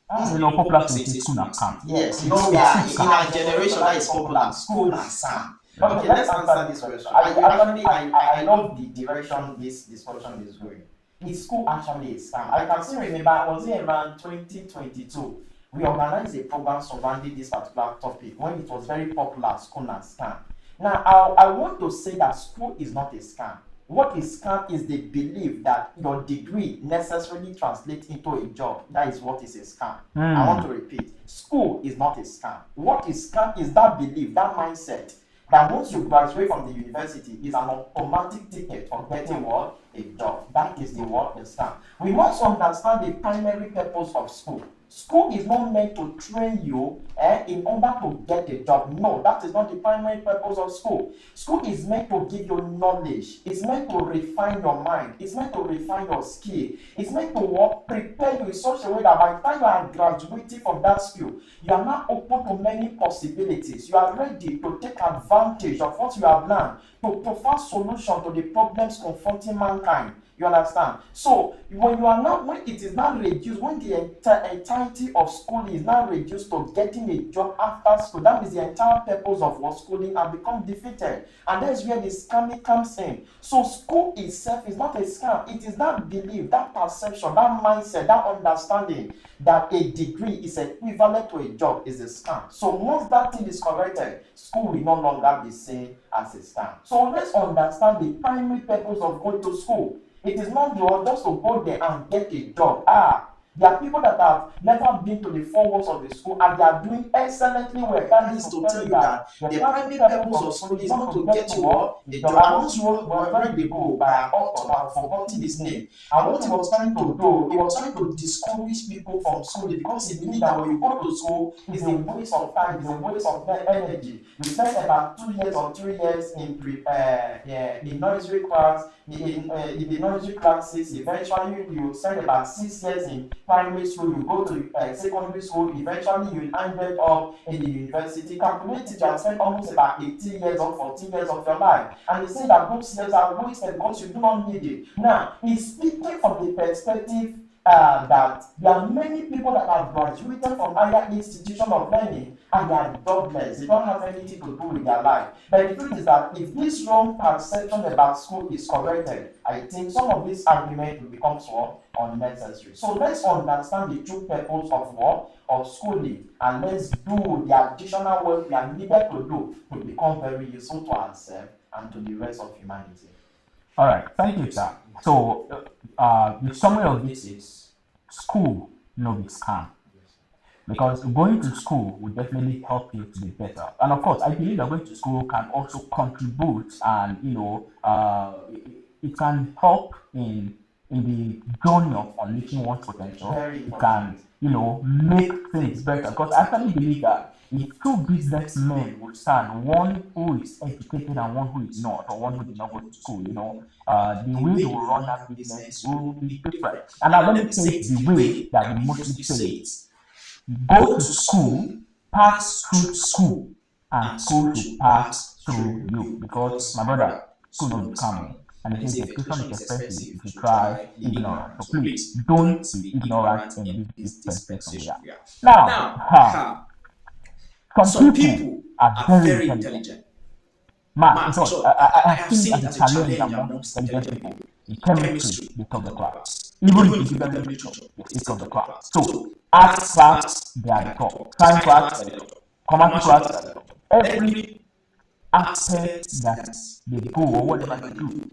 popular to say school and camp. Yes, in our generation that is popular, school and camp. Okay, let's answer this question. I love the direction this discussion is going. Is school actually a scam? I can still remember, was it around 2022? We organized a program surrounding this particular topic when it was very popular, school and scam. Now, I want to say that school is not a scam. What is scam is the belief that your degree necessarily translates into a job. That is what is a scam. I want to repeat. School is not a scam. What is scam is that belief, that mindset, that once you graduate from the university is an automatic ticket for getting what? A job. That is the what? The scam. We must understand the primary purpose of school. School is not meant to train you in order to get a job. No, that is not the primary purpose of school. School is meant to give you knowledge. It's meant to refine your mind. It's meant to refine your skill. It's meant to prepare you in such a way that by the time you are graduating from that school, you are now open to many possibilities. You are ready to take advantage of what you have learned to provide solution to the problems confronting mankind. You understand? So when it is now reduced, when the entirety of schooling is now reduced to getting a job after school, that is the entire purpose of what schooling has become defeated. And that's where the scamming comes in. So school itself is not a scam. It is that belief, that perception, that mindset, that understanding that a degree is equivalent to a job is a scam. So once that thing is corrected, school will no longer be seen as a scam. So let's understand the primary purpose of going to school. It is not just to go there and get a job. There are people that have never been to the four walls of the school and they are doing excellently well. That is to tell you that the primary purpose of school is not to get you a job. I once read the book by an author, I've forgotten his name. And what he was trying to do, he was trying to discourage people from school because he believed that when you go to school, it's a waste of time, it's a waste of energy. You spend about 2 years or 3 years in nursery class, in the nursery classes. Eventually you spend about 6 years in primary school, you go to secondary school, eventually you ended up in the university. Calculate it, you have spent almost about 18 years or 14 years of your life. And they say that those years are wasted because you do not need it. Now, he's speaking from the perspective that there are many people that have graduated from higher institution of learning and they are jobless. They don't have anything to do with their life. But the truth is that if this wrong perception about school is corrected, I think some of this argument will become unnecessary. So let's understand the true purpose of what? Of schooling, and let's do the additional work we are needed to do to become very useful to ourselves and to the rest of humanity. All right, thank you, sir. So, the summary of this is school, no big scam. Because going to school will definitely help you to be better. And of course, I believe that going to school can also contribute and, it can help in the journey of unleashing one's potential. It can, make things better. Because I actually believe that if two businessmen would stand, one who is educated and one who is not, or one who did not go to school, the way they will run that business will be different. And now let me say it the way that we mostly say it. Go to school, pass through school, and school should pass through you. Because, my brother, school will come. And it says education is expensive if you try ignorant. So please, don't be ignorant in this perspective. Now, some people are very intelligent. Man, so I have seen it as a challenge among intelligent people. In chemistry, they top the class. Even in physical literature, they top the class. So, arts class, they are the top. Science class, they are the top. Commercial class, they are the top. aspect that they go or whatever they do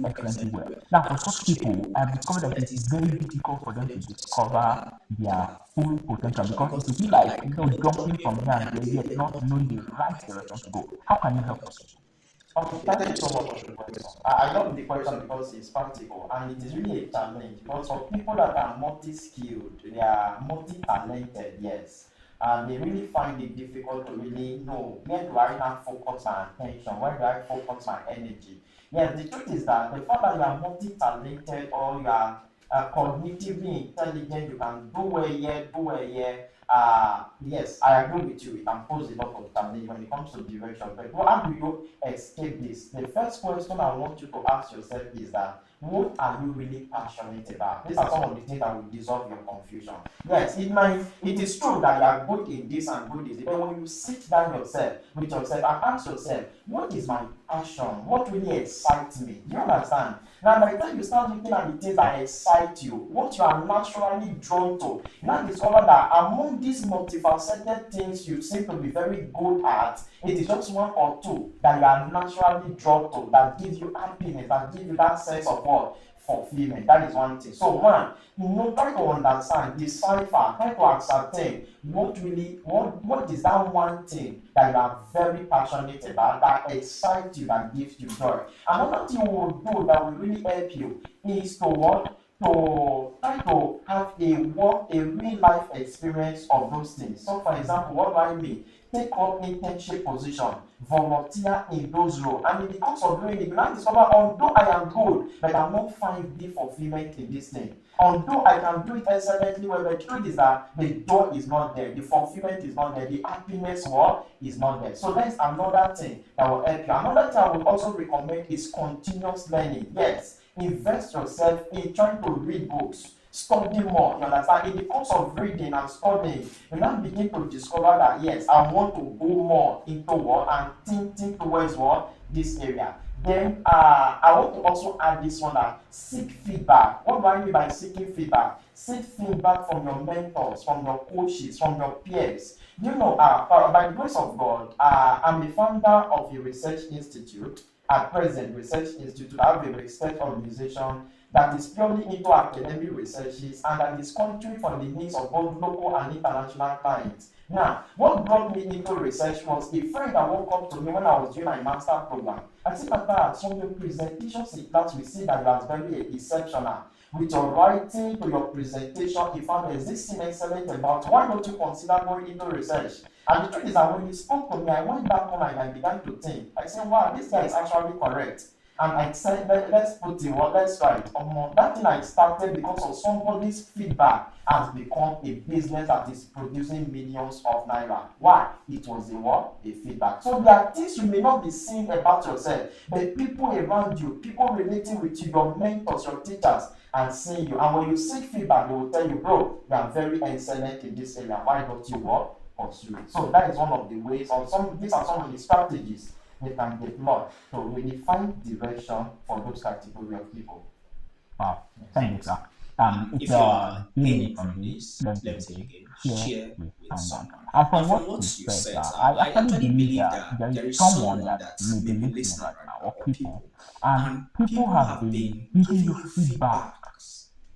excellently well. Now, for such people, I've discovered that it is very difficult for them to discover their full potential because it will be like jumping from here and there yet not knowing the right direction to go. How can you help us? Okay, thank you so much for the question. I love the question because it's practical and it is really a challenge because for people that are multi-skilled, they are multi-talented, yes. And they really find it difficult to really know where do I now focus my attention, where do I focus my energy. Yes, the truth is that the fact that you are multi-talented or you are cognitively intelligent, you can do well here, do well here. Yes, I agree with you. It can pose a lot of challenge when it comes to direction. But how do you escape this? The first question I want you to ask yourself is that what are you really passionate about? These are some of the things that will dissolve your confusion. Yes, it is true that you are good in this and good in this, but when you sit down with yourself and ask yourself, what is my passion? What really excites me? Do you understand? Now, by the time you start looking at the things that excite you, what you are naturally drawn to, you now discover that among these multifaceted things you seem to be very good at, it is just one or two that you are naturally drawn to that gives you happiness, that gives you that sense of what? Fulfillment. That is one thing. So one, try to understand, decipher, try to ascertain what is that one thing that you are very passionate about, that excites you, that gives you joy. Another thing you will do that will really help you is to what? To try to have a real life experience of those things. So for example, what do I mean? Take up internship position, volunteer in those roles, and in the course of doing it, you now discover, although I am good, but I'm not finding the fulfillment in this thing. Although I can do it excellently well, the truth is that the joy is not there, the fulfillment is not there, the happiness is not there. So that's another thing that will help you. Another thing I would also recommend is continuous learning. Yes, invest yourself in trying to read books. Study more, you understand? In the course of reading and studying, you now begin to discover that yes, I want to go more into what and think towards what this area. Then I want to also add this one that seek feedback. What do I mean by seeking feedback? Seek feedback from your mentors, from your coaches, from your peers. You know, by the grace of God, I'm the founder of a research institute. At present, Research Institute, I have a research organization that is purely into academic researches and that is contributing for the needs of both local and international clients. Now, what brought me into research was a friend that woke up to me when I was doing my master program. I said, Papa, some of your presentations in class, we see that you are very exceptional. With your writing to your presentation, you found there's this thing excellent about why don't you consider going into research? And the truth is that when he spoke to me, I went back home and I began to think. I said, wow, this guy is actually correct. And I said, let's put it, let's try it. That thing I started because of somebody's feedback has become a business that is producing millions of naira. Why? It was a feedback. So there are things you may not be seeing about yourself, but people around you, people relating with you, your mentors, your teachers, and seeing you. And when you seek feedback, they will tell you, bro, you are very excellent in this area. Why don't you pursue it? So that is one of the ways, these are some of the strategies they can deploy to really find direction for those category of people. Wow, thank you, sir. If you are gaining from this, let me share with someone. And from what you said, I actually believe that there is someone that may be listening right now, or people, and people have been giving you feedback,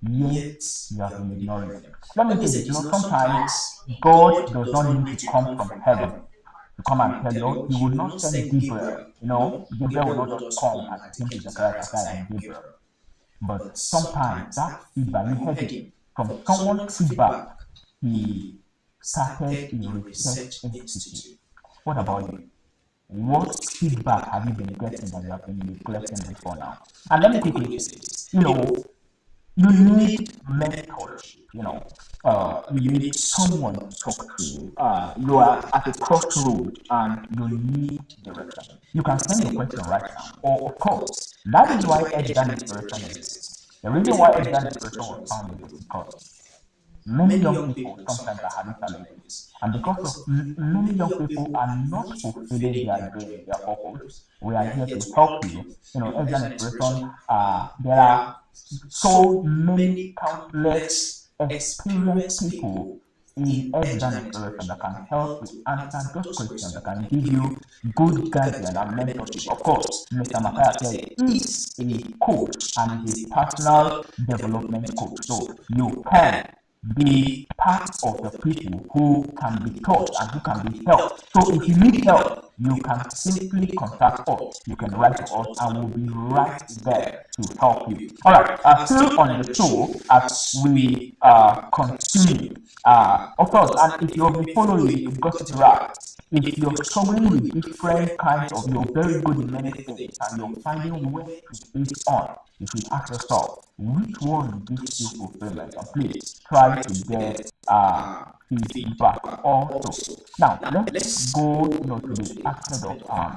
yet you have been ignoring them. Let me say this, sometimes God does not need to come from heaven to come and tell you. He will not send Gabriel. Gabriel will not just come and think he's and Gabriel. But sometimes that feedback, you heard it from someone's feedback, he started a research institute. What about you? What feedback have you been getting that you have been neglecting before now? And let me quickly say this. You need mentorship, you need someone to talk to. You are at a crossroad and you need direction. You can send your question right now. Or, of course, that is why Eddan Inspiration exists. The reason why Eddan Inspiration was founded is because many young people sometimes are having challenges. And because of many young people are not fulfilling their dream, their purpose, we are here to help you. Eddan Inspiration, there are so many countless experienced people in evidence exploration that can help you answer those questions, that can give you good guidance and mentorship. Of course, Mr. Makaya is a coach and is a personal development coach, so you can be part of the people who can be taught and who can be helped. So if you need help, you can simply contact us. You can write to us and we'll be right there to help you. Alright, still on the show as we continue. Of course, and if you've been following, you've got it right. If you're struggling with different kinds of, you're very good in many things and you're finding where to base on, you should ask yourself, which one gives you fulfillment? And please try to get feedback also. Now, let's go to the aspect of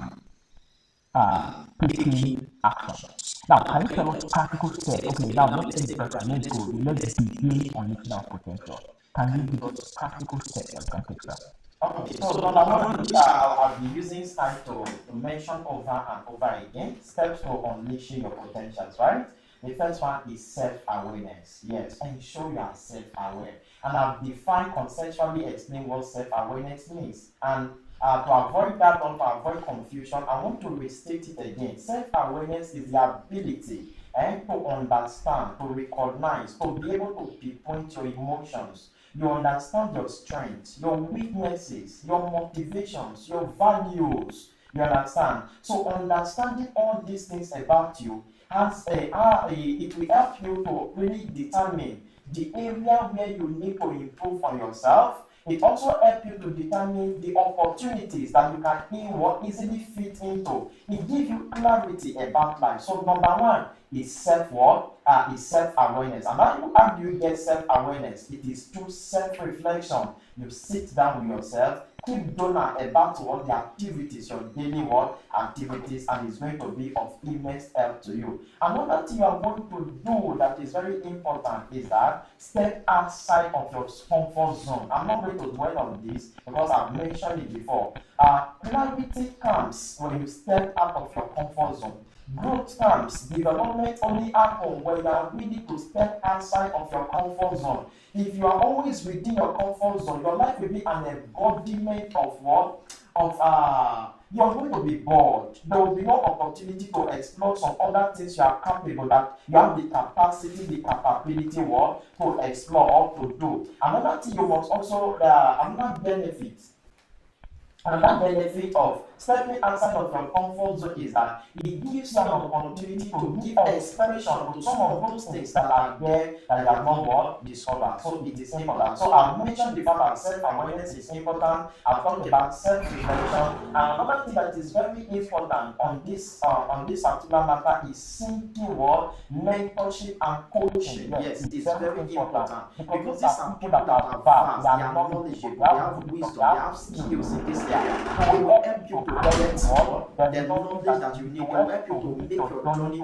taking action. Now, can you tell us practical steps? Okay, now let's take the first one. Let's go. Let's begin unleashing our potential. Can you give us practical steps that can take that? Okay, so number one, which I'll be using time to mention over and over again, steps to unleashing your potentials, right? The first one is self-awareness. Yes, ensure you are self-aware. And I've defined, conceptually explain what self-awareness means. And to avoid that or to avoid confusion, I want to restate it again. Self-awareness is the ability to understand, to recognize, to be able to pinpoint your emotions. You understand your strengths, your weaknesses, your motivations, your values. You understand? So understanding all these things about you it will help you to really determine the area where you need to improve on yourself. It also helps you to determine the opportunities that you can easily fit into. It gives you clarity about life. So number one is self-awareness. And how do you get self-awareness? It is through self-reflection. You sit down with yourself, keep doing about what the activities, your daily work activities, and it's going to be of immense help to you. Another thing you are going to do that is very important is that step outside of your comfort zone. I'm not going to dwell on this because I've mentioned it before. Clarity comes when you step out of your comfort zone. Growth comes, development only happens when you are ready to step outside of your comfort zone. If you are always within your comfort zone, your life will be an embodiment of what? You're going to be bored. There will be no opportunity to explore some other things you are capable, that you have the capacity, the capability to explore or to do. Another thing you must also, another benefit of stepping outside of your comfort zone is that it gives you an opportunity to give expression to some of those things that are there that you have not discovered. So it is important. So I've mentioned before that self-awareness is important. I've talked about self-reflection. And another thing that is very important on this particular matter is simply mentorship and coaching. Yes, it is very important. Because these are people that are vast, they are knowledgeable, they have wisdom, they have skills in this area. So it will help you to get the knowledge that you need. It will help you to make your journey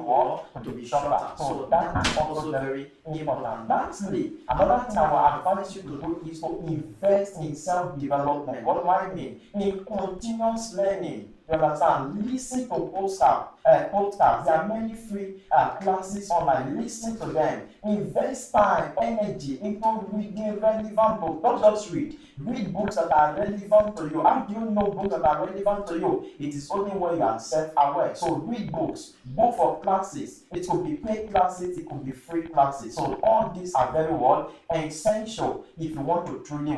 to be shorter. So that is also very important. Lastly, another thing I will advise you to do is to invest in self-development. What do I mean? In continuous learning. You understand? Listen to podcasts. There are many free classes online. Listen to them. Invest time, energy into reading relevant books. Don't just read. Read books that are relevant to you. How do you know books that are relevant to you? It is only when you are self-aware. So read books. Book for classes. It could be paid classes. It could be free classes. So all these are very essential if you want to truly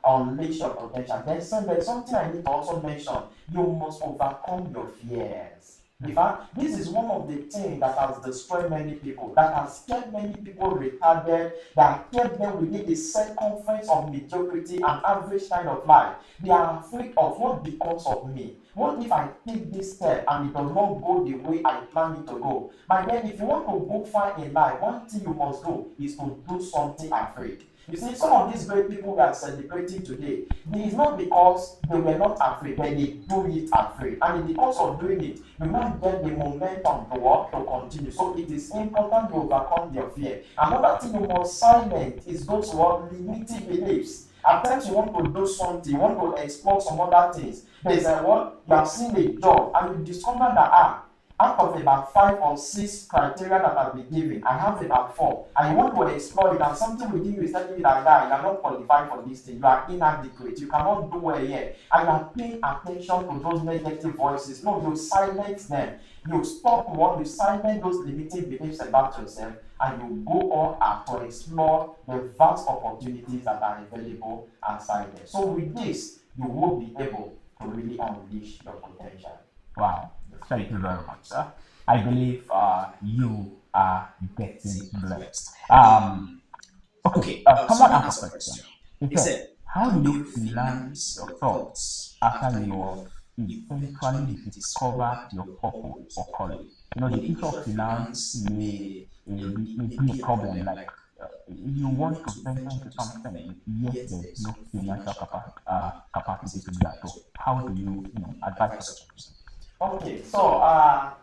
unleash your potential. Then there's something I need to also mention. You must overcome your fears. In fact, this is one of the things that has destroyed many people, that has kept many people retarded, that kept them within the circumference of mediocrity and average kind of life. They are afraid of what becomes of me. What if I take this step and it does not go the way I plan it to go? But then if you want to go far in life, one thing you must do is to do something afraid. You see, some of these great people we are celebrating today, it is not because they were not afraid, but they do it afraid. And because of doing it, you might get the momentum to work, to continue. So it is important to overcome your fear. Another thing you must silence is those limiting beliefs. At times you want to do something, you want to explore some other things. There's you have seen a job and you discover that out of about 5 or 6 criteria that have been given, I have about 4. And you want to explore it, and something within you is telling you that guy, you are not qualified for this thing, you are inadequate, you cannot do well here, and you are paying attention to those negative voices. No, you silence them. You stop you silence those limiting beliefs about yourself, and you go on out to explore the vast opportunities that are available outside there. So with this, you will be able to really unleash your potential. Wow, thank you very much, sir. I believe you are getting blessed. Okay, someone asked a question. He said, how do you finance your thoughts after you have eventually discovered your purpose or calling? You know, the issue of finance may be a problem. Like, you want to venture into something, yet there's no financial capacity to do that. So, how do you advise such a person? Okay, so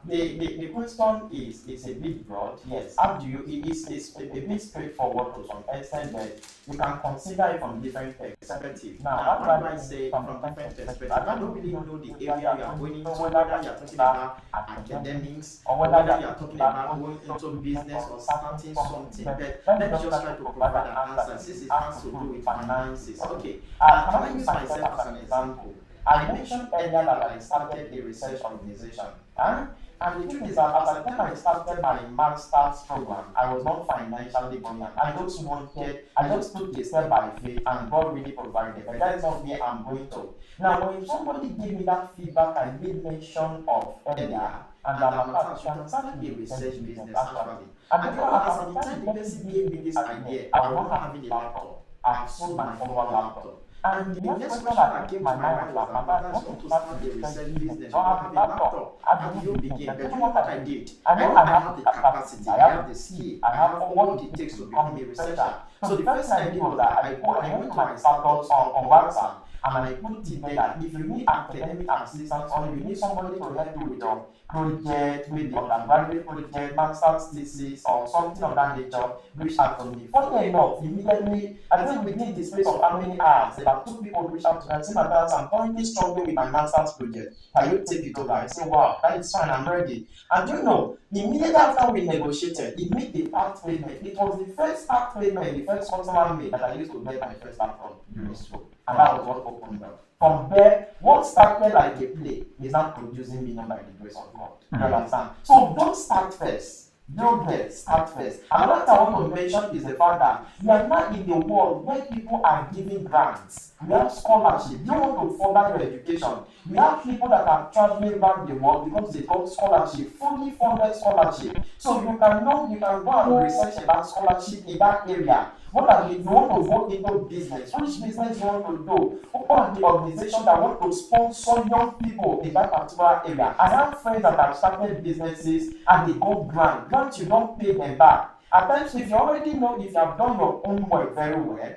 the question is a bit broad. Yes, how do you? It's a bit straightforward to some extent, but you can consider it from different perspectives. Now, what do I say from different perspectives? I don't really know the area you are going into, whether you are talking about academics or whether you are talking about going into business or starting something. But let me just try to provide an answer. Since it has to do with finances. Okay, can I use myself as an example? I mentioned earlier that I started a research organization. And the truth is that at the time I started my master's program, I was not financially buoyant. I just took a step by faith, and God really provided. But that is not where I'm going to. Now, when somebody gave me that feedback, I made mention of earlier, and I'm attached, you can start a research business actually. And because at the time the person gave me this idea, I was not having a laptop. I sold my former laptop. And the next question that came to my mind was that I want to start a research business. You don't have a laptop. How do you begin? But you know what I did? I know I have the capacity, I have the skill, I have what it takes to become a researcher. So the first thing I did was that I went to my status on WhatsApp, and I put it there that if you need academic assistance or you need somebody to help you with your project, with your undergraduate project, master's thesis, or something of that nature, reach out to me. Funny enough, immediately, I think within the space of how many hours, about 2 people reach out to me and say, Madam, I'm currently struggling with my master's project. Can you take it over? I say, wow, that is fine, I'm ready. And you know, immediately after we negotiated, it made the part payment. It was the first part payment, the first customer made that I used to get my first laptop during school. And that was what opened up. From there, what started like a play is now producing million by the grace of God. You understand? So don't start first. Don't start first. Another thing I want to mention is the fact that we are not in the world where people are giving grants. We have scholarship. You want to further your education. We have people that are traveling around the world because they got scholarship, fully funded scholarship. So you can go and research about scholarship in that area. What are you want to go into business? Which business you want to do? What are the organizations that want to sponsor young people in that particular area? I have friends that have started businesses and they go grant. Grant, you don't pay them back. At times, if you already know, if you have done your own work very well,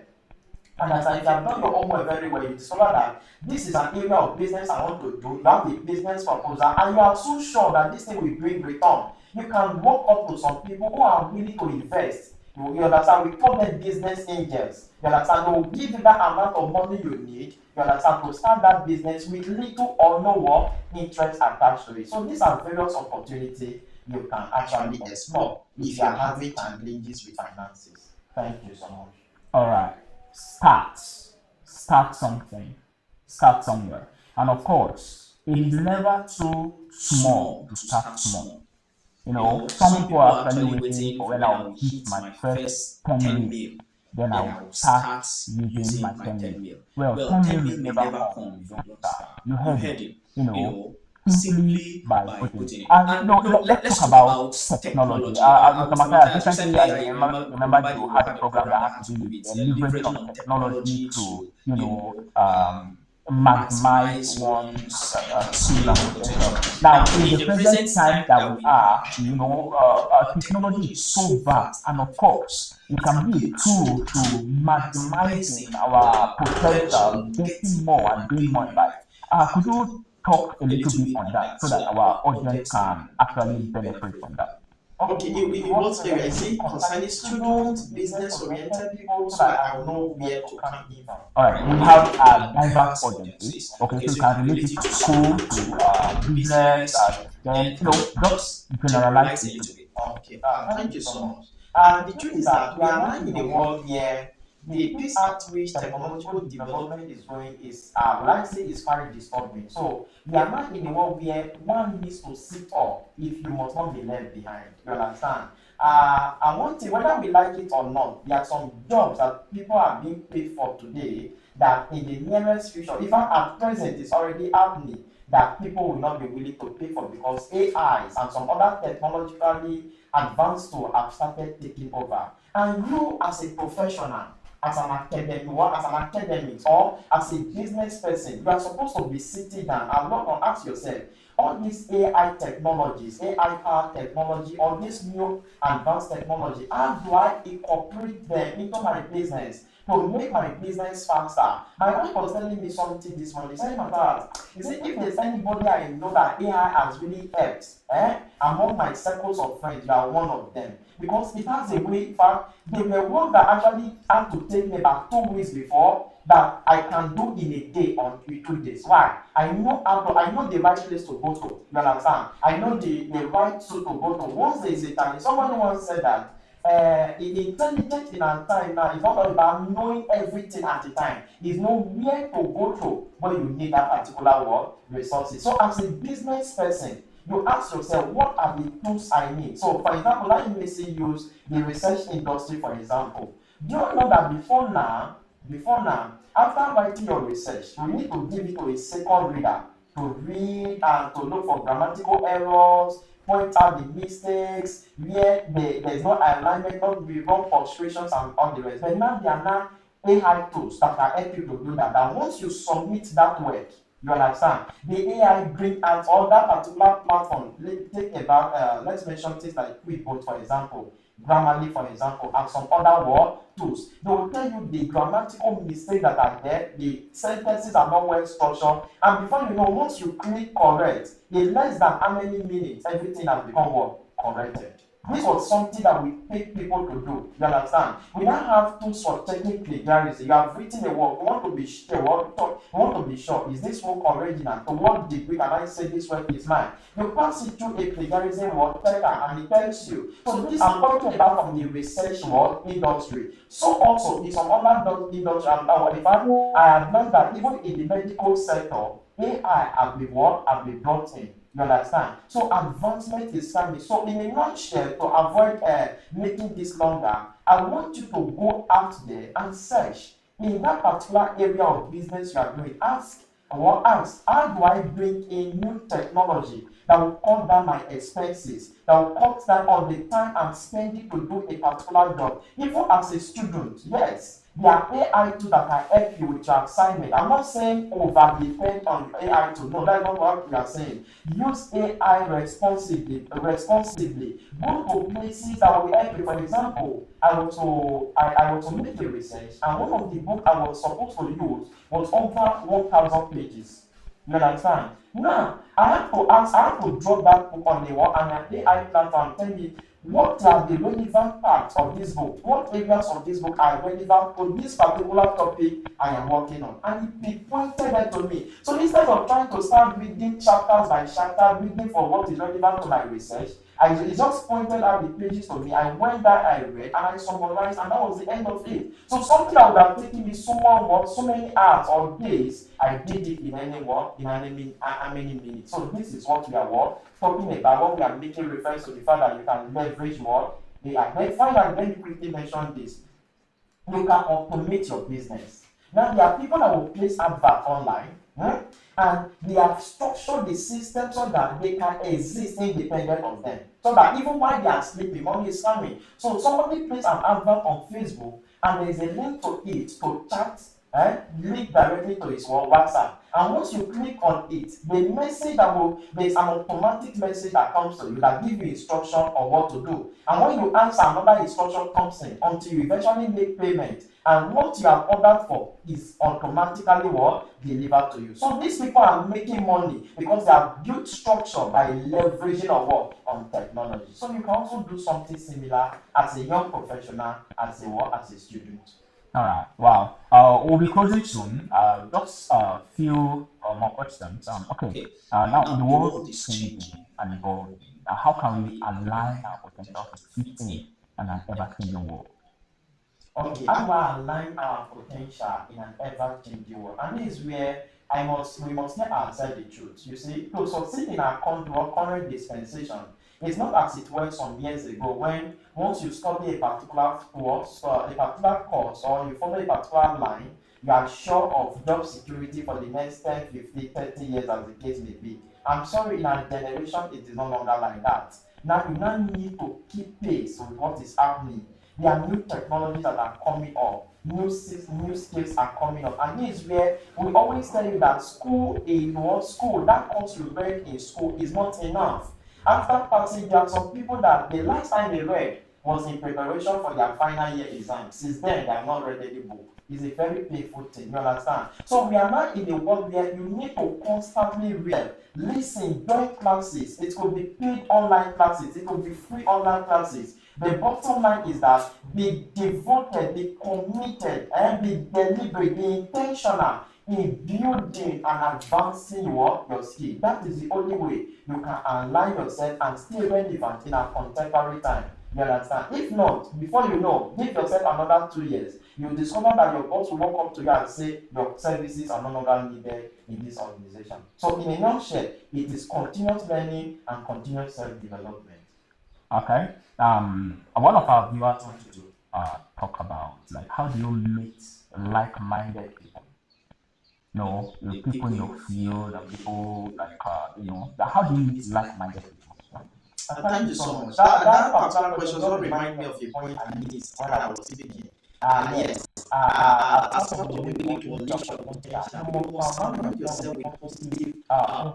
and as if you have done your own work very well, you discover that this is an area of business I want to do. You have the business proposal, and you are so sure that this thing will bring return. You can walk up to some people who are willing to invest. You understand? We call them business angels. You understand? They will give you that amount of money you need. You understand? To start that business with little or no what interest attached to it. So these are various opportunities you can actually explore if you are having challenges with finances. Thank you so much. All right. Start something. Start somewhere. And of course, it is never too small to start small. You know, some people are actually waiting for when I'll hit my first 10 mil. Then I'll start using my 10 mil. Well, 10 mil never come. You don't start. You heard it. You know, simply by putting it. And no, let's talk about technology. Mr. Matthias, recently I remember you had a program that had to do with leveraging of technology to, you know, maximize one's skill and potential. Now, in the present time that we are, you know, technology is so vast, and of course, it can be a tool to maximizing our potential, getting more and doing more in life. Could you talk a little bit on that so that our audience can actually benefit from that? Okay, in what area? Is it concerning students, business-oriented people, so that I will know where to come in from? All right, we have diverse audiences. Okay, so you can relate it to school, to business, then just generalize it a little bit. Okay, thank you so much. The truth is that we are now in a world where the pace at which technological development is going is, well, I say, is very disturbing. So we are now in a world where one needs to sit up if you must not be left behind. You understand? And one thing, whether we like it or not, there are some jobs that people are being paid for today that in the nearest future, even at present, is already happening, that people will not be willing to pay for because AIs and some other technologically advanced tools have started taking over. And you, as a professional, as an academic, or as a business person, you are supposed to be sitting down and look and ask yourself, all these AI technologies, AI powered technology, all this new advanced technology, how do I incorporate them into my business to make my business faster? My wife was telling me something this morning. She said, you see, if there's anybody I know that AI has really helped, among my circles of friends, you are one of them. Because it has a way, in fact, they were one that actually had to take me about 2 weeks before that I can do in a day or 2 days. Why? I know the right place to go to. You understand? I know the right tool to go to. Once there is a time, somebody once said that intelligent in our time now is not about knowing everything at a time. It's know where to go to when you need that particular word resources. So as a business person, you ask yourself, what are the tools I need? So for example, let me say use the research industry for example. Do you know that before now, after writing your research, you need to give it to a second reader to read and to look for grammatical errors, point out the mistakes, where there's no alignment, not the wrong punctuations and all the rest. But now there are now AI tools that can help you to do that. And once you submit that work, you understand, the AI bring out all that particular platform. Take about let's mention things like QuickBooks for example, Grammarly for example, and some other word tools. They will tell you the grammatical mistakes that are there, the sentences are not well structured, and before you know, once you click correct, in less than how many minutes, everything has become what? Corrected. This was something that we paid people to do. You understand? We now have tools for checking plagiarism. You have written a work. You want to be sure. Is this work original? To what degree can I say this work is mine? You pass it through a plagiarism work checker and it tells you. So this I'm talking about from the research world industry. So also in some other industry, in fact, I have learned that even in the medical sector, AI have been brought in. You understand? So advancement is coming. So in a nutshell, to avoid making this longer, I want you to go out there and search in that particular area of business you are doing. Ask, how do I bring in new technology that will cut down my expenses, that will cut down on the time I'm spending to do a particular job. Even as a student, yes, there are AI tools that can help you with your assignment. I'm not saying over depend on AI tool. No, that's not what we are saying. Use AI responsibly. Go to places that will help you. For example, I want to make a research, and one of the books I was supposed to use was over 1,000 pages. You understand? Now, I have to drop that book on an AI platform and tell me what are the relevant parts of this book, what areas of this book are relevant to this particular topic I am working on. And it pointed that to me. So instead of trying to start reading chapters by chapter, reading for what is relevant to my research, it just pointed out the pages to me. I went there, I read, and I summarized, and that was the end of it. So something that would have taken me so many hours or days, I did it in how many minutes. So this is what we are talking about, what we are making reference to the fact that you can leverage what they are. Then finally, let me quickly mention this. You can automate your business. Now there are people that will place advert online, and they have structured the system so that they can exist independent of them. So that even while they are sleeping, money is coming. So somebody places an advert on Facebook, and there is a link to it to chat link directly to his WhatsApp. And once you click on it, the message there's an automatic message that comes to you that gives you instruction on what to do. And when you answer, another instruction comes in until you eventually make payment. And what you have ordered for is automatically what delivered to you. So these people are making money because they have built structure by leveraging on what? On technology. So you can also do something similar as a young professional, as a student. All right. Wow. We'll be closing soon. Just a few more questions. Okay. Now the world is changing and evolving. How can we align our potential to fit in an ever-changing world? Okay, how do I align our potential in an ever-changing world? And this is where we must tell ourselves the truth. You see, to succeed in our current dispensation, it's not as it was some years ago when once you study a particular course, or you follow a particular line, you are sure of job security for the next 10, 50, 30 years as the case may be. I'm sorry, in our generation, it is no longer like that. Now you now need to keep pace with what is happening. There are new technologies that are coming up, new skills are coming up, and this is where we always tell you that that course you read in school is not enough. After passing, there are some people that the last time they read was in preparation for their final year exam. Since then, they have not read any book. It's a very painful thing, you understand? So we are now in a world where you need to constantly read, listen, join classes. It could be paid online classes, it could be free online classes. The bottom line is that be devoted, be committed, and be deliberate, be intentional in building and advancing your skill. That is the only way you can align yourself and stay relevant in our contemporary time. You understand? If not, before you know, give yourself another 2 years, you discover that your boss will walk up to you and say your services are no longer needed in this organization. So in a nutshell, it is continuous learning and continuous self-development. Okay. One of our viewers wanted to talk about like how do you meet like-minded people? No, the people in your field and people like how do you meet like-minded people? Thank you so much. That particular question also remind me of a point I missed when I was speaking. Yes. As someone to be able to unleash your potential, you must surround yourself with positive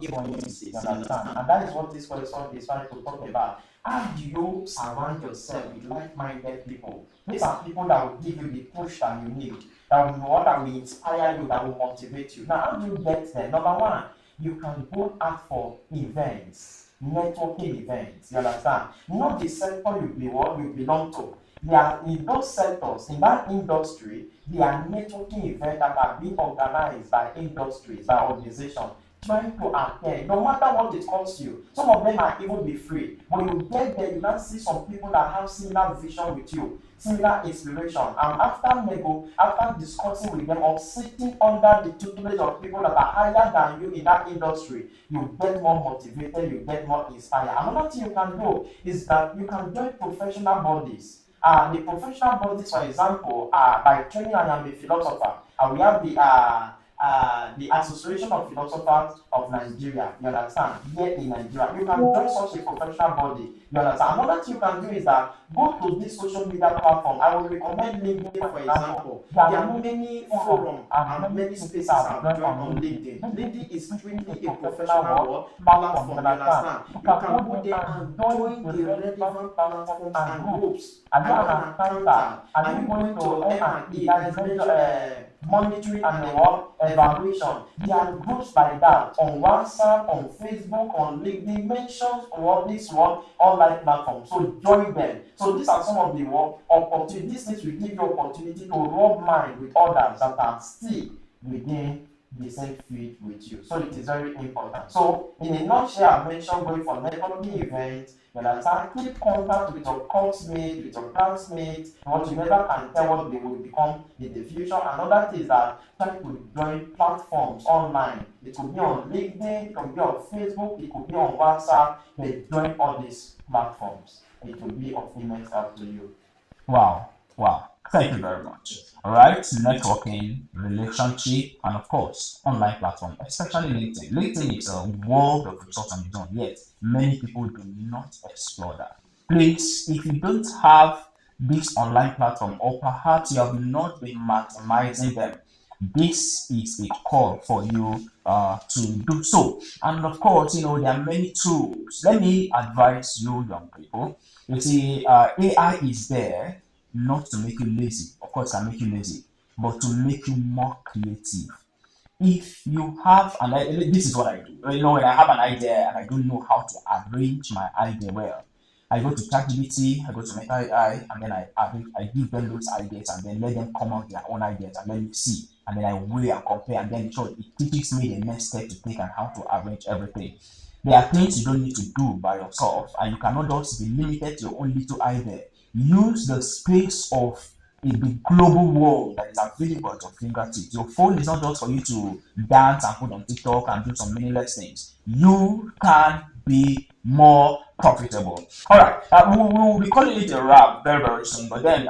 influences. You understand? And that is what this question is trying to talk about. How do you surround yourself with like-minded people? These are people that will give you the push that you need, that will inspire you, that will motivate you. Now, how do you get there? Number one, you can go out for events, networking events. You understand? Not the sector you belong to. They are in those sectors, in that industry, there are networking events that are being organized by industries, by organizations, trying to attend, no matter what it costs you. Some of them might even be free. When you get there, you now see some people that have similar vision with you, similar inspiration. And after discussing with them or sitting under the tutelage of people that are higher than you in that industry, you get more motivated, you get more inspired. Another thing you can do is that you can join professional bodies. The professional bodies, for example, by training I am a philosopher. We have the Association of Philosophers of Nigeria, you understand, here in Nigeria. You can join such a professional body, you understand. Another thing you can do is that go to this social media platform. I will recommend LinkedIn, for example. There are many forums and many spaces I've joined on LinkedIn. LinkedIn is strictly a professional platform, you understand. You can go there and join the relevant platforms and groups. And you can contact, and you going to M&E, that is monitoring and evaluation. There are groups like that on WhatsApp, on Facebook, on LinkedIn, mentions all this online platform. So join them. So these are some of the opportunities. This will give you opportunity to rub mind with others that are still within the same field with you. So it is very important. So in a nutshell, I mentioned going for networking events. Keep contact with your coursemate, with your classmates. What you never can tell what they will become in the future. Another thing is that try to join platforms online. It could be on LinkedIn, it could be on Facebook, it could be on WhatsApp. But join all these platforms. It will be of immense help to you. Wow. Thank you very much. All right, networking, relationship, and of course, online platform, especially LinkedIn. LinkedIn is a world of resource on its own, yet many people do not explore that. Please, if you don't have this online platform, or perhaps you have not been maximizing them, this is a call for you to do so. And of course, there are many tools. Let me advise you, young people. You see, AI is there not to make you lazy. Of course, it can make you lazy, but to make you more creative. If you have an idea, this is what I do. When I have an idea and I don't know how to arrange my idea well, I go to ChatGPT, I go to Meta AI, and then I give them those ideas and then let them come out their own ideas and let me see. And then I weigh and compare, and then it teaches me the next step to take and how to arrange everything. There are things you don't need to do by yourself, and you cannot just be limited to your own little idea. Use the space of a big global world that is available at your fingertips. Your phone is not just for you to dance and put on TikTok and do some meaningless things. You can be more profitable. All right, we'll be calling it a wrap very, very soon. But then,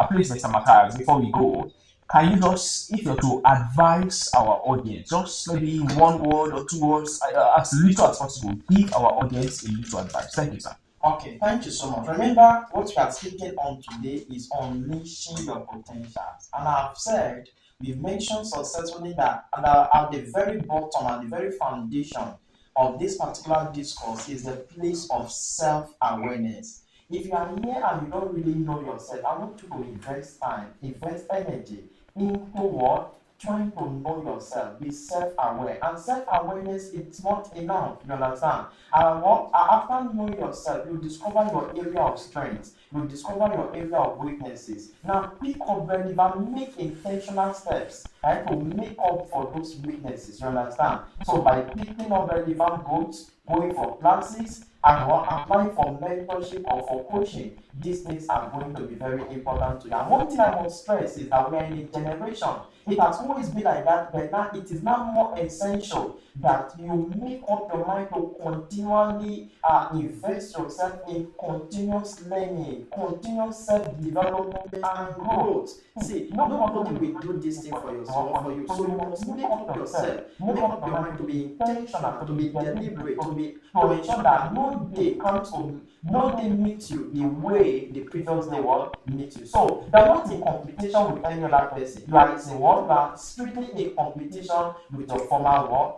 please, Mr. Matthias, before we go, can you just, if you're to advise our audience, just maybe one word or two words, as little as possible, give our audience a little advice. Thank you, sir. Okay, thank you so much. Remember, what we are speaking on today is unleashing your potentials. And I've said, we've mentioned successfully that at the very bottom and the very foundation of this particular discourse is the place of self-awareness. If you are here and you don't really know yourself, I want you to invest time, invest energy into what? Trying to know yourself, be self-aware. And self-awareness is not enough, you understand? After knowing yourself, you discover your area of strength, you discover your area of weaknesses. Now pick up relevant, make intentional steps to make up for those weaknesses, you understand? So by picking up relevant goals, going for classes, and applying for mentorship or for coaching, these things are going to be very important to you. And one thing I must stress is that we are in a generation, it has always been like that, but now it is now more essential that you make up your mind to continually invest yourself in continuous learning, continuous self-development and growth. See, nobody will do this thing for yourself, for you. So you must make up yourself, make up your mind to be intentional, to be deliberate, to ensure that no day meets you the way the previous day will meet you. So you are not in competition with any other person. You are in what? You are strictly in competition with your former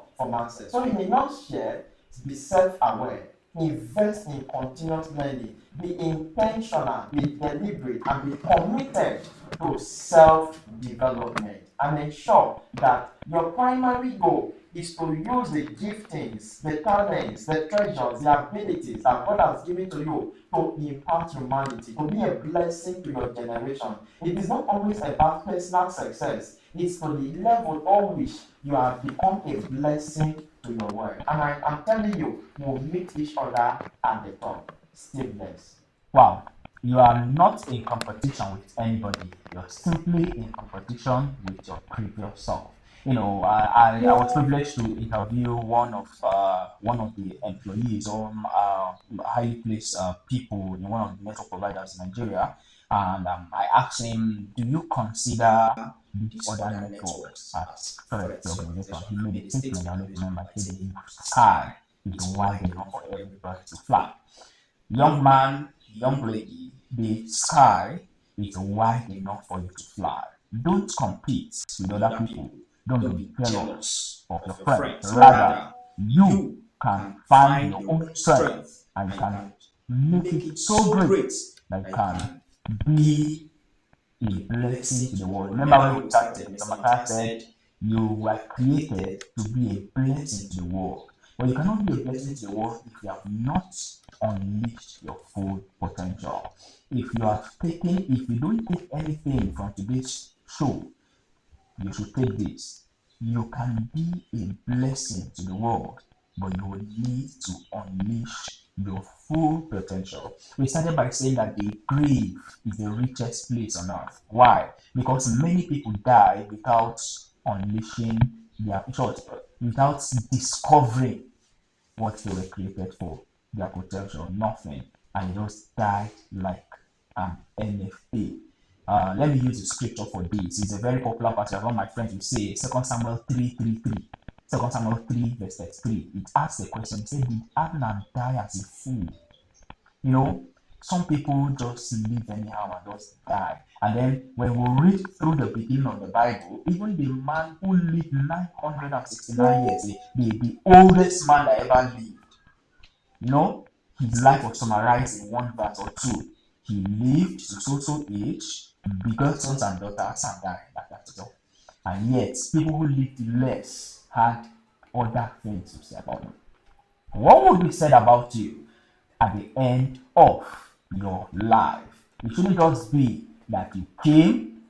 self. So in a nutshell, be self-aware, invest in continuous learning, be intentional, be deliberate, and be committed to self-development, and ensure that your primary goal is to use the giftings, the talents, the treasures, the abilities that God has given to you to impact humanity, to be a blessing to your generation. It is not always about personal success. It's to the level on which you have become a blessing to your world. And I'm telling you, we'll meet each other at the top. Stay blessed. Wow. You are not in competition with anybody. You're simply in competition with your previous self. I was privileged to interview one of the employees or highly placed people in one of the network providers in Nigeria, and I asked him, "Do you consider these other networks as threats to your organization?" He made a statement. I don't remember. He said, "The sky is wide enough for everybody to fly." Young man, young lady, the sky is wide enough for you to fly. Don't compete with other people. Don't be jealous of your friends. Rather, you can find your own strength and you can make it so great that you can be a blessing to the world. Remember when we started, Mr. Matthias said, you were created to be a blessing to the world. But you cannot be a blessing to the world if you have not unleashed your full potential. If you don't take anything from today's show, you should take this. You can be a blessing to the world, but you will need to unleash your full potential. We started by saying that the grave is the richest place on earth. Why? Because many people die without unleashing without discovering what they were created for, their potential, nothing, and they just died like an NFA. Let me use the scripture for this. It's a very popular passage. One of my friends will say 2 Samuel 3:33. 2 Samuel 3 verse 3. It asks the question, it said, "Did Abner die as a fool?" some people just live anyhow and just die. And then when we read through the beginning of the Bible, even the man who lived 969 years, the oldest man that ever lived, you know, his life was summarized in one verse or two. He lived to so age, begot sons and daughters, and died. That's all. And yet, people who lived less had other things to say about them. What would be said about you at the end of your life? It shouldn't just be that you came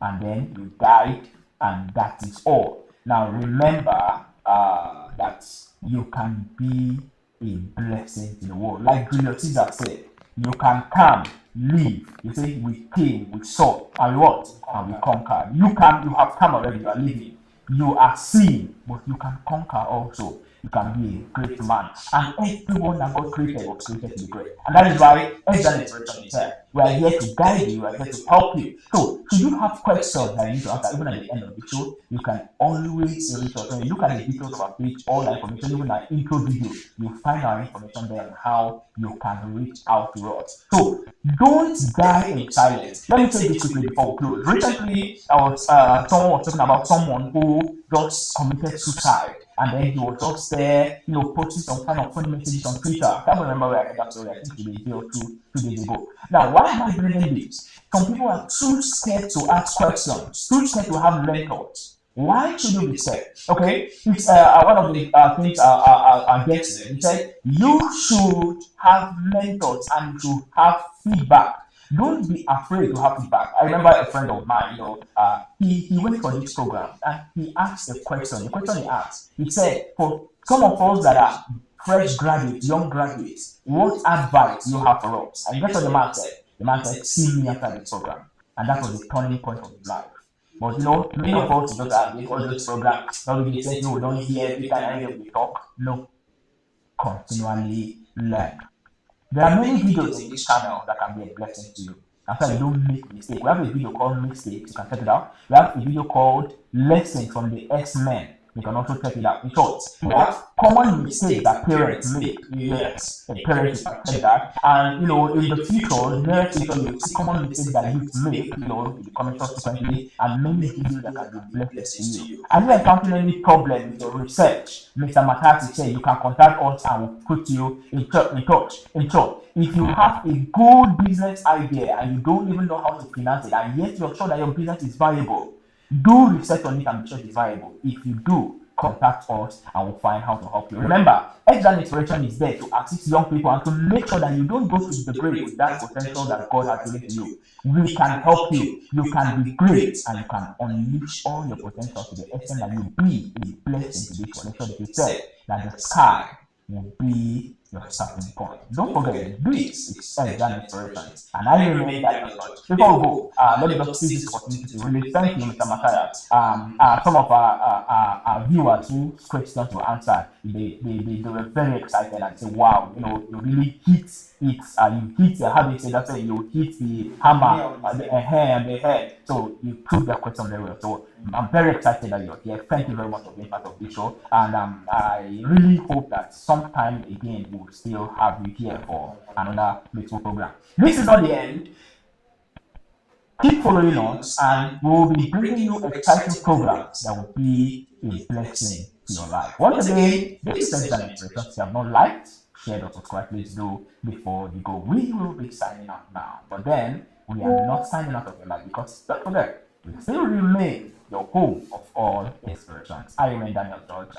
and then you died and that is all. Now remember that you can be a blessing to the world. Like Julius Caesar said, you can come, live. You say we came, we saw, and what? And we conquered. You have come already, you are living. You are seen, but you can conquer also. You can be a great man. And everyone that God created was created to be great. And that is why excellent inspiration is here. We are here to guide you, we are here to help you. So, should you have questions that you need to answer, even at the end of the show, you can always reach us. When you look at the details of our page, all the information, even our intro video, you'll find our information there on how you can reach out to us. So, don't die in silence. Let me say this quickly before we close. Recently, someone was talking about someone who just committed suicide. And then he was just there, posting some kind of funny messages on Twitter. I can't remember where I heard that story. I think it was a day or two days ago. Now, why am I bringing this? Some people are too scared to ask questions, too scared to have mentors. Why should you be scared? Okay, it's one of the things I get there. He said you should have mentors and you should have feedback. Don't be afraid to have feedback. I remember a friend of mine, he went for this program and he asked a question. The question he asked, he said, for some of us that are fresh graduates, young graduates, what advice do you have for us? And guess what the man said? The man said, see me after the program. And that was the turning point of his life. But many of us just have all those programs. Don't be saying, no, don't hear every time we talk. No. Continually learn. There are many videos in this channel that can be a blessing to you. After you don't make mistakes. We have a video called Mistakes, you can check it out. We have a video called Lesson from the X-Men. You can also check it out. In short, we have common mistakes that parents make. Yes, parents can check that. And in the future, near future, you see common mistakes that youth make, in the coming subsequently, and many videos that can be blessed to you. Are you encountering any problem with your research? Mr. Makati said you can contact us and we'll put you in touch. In short, if you have a good business idea and you don't even know how to finance it, and yet you're sure that your business is viable, do research on it and be sure it's viable. If you do, contact us and we'll find how to help you. Remember, Exile Inspiration is there to assist young people and to make sure that you don't go to the grave with that potential that God has given to you. We can help you. You can be great and you can unleash all your potential to the extent that you be a blessing to this world. So you said that the sky will be your starting point. Don't forget, this is Exile Inspiration, and I remain that knowledge. Before we go, let me just see this opportunity to really thank you, Mr. Makaya. Some of our viewers who questions were answered, they were very excited and said, wow, you really hit it, you hit, how do you say that, you hit the hammer on the head, so you proved that question very well. So I'm very excited that you're here. Thank you very much for being part of this show, and I really hope that sometime again we'll still have you here for another beautiful program. This is not the end. Keep following us, and we'll be bringing you exciting programs that will be a blessing to your life. Once again, this is Exile Inspiration. If you have not liked, shared, or subscribed, please do before you go. We will be signing out now, but then we are not signing out of your life, because don't forget, we still remain your home of all inspirations. I remain Daniel George.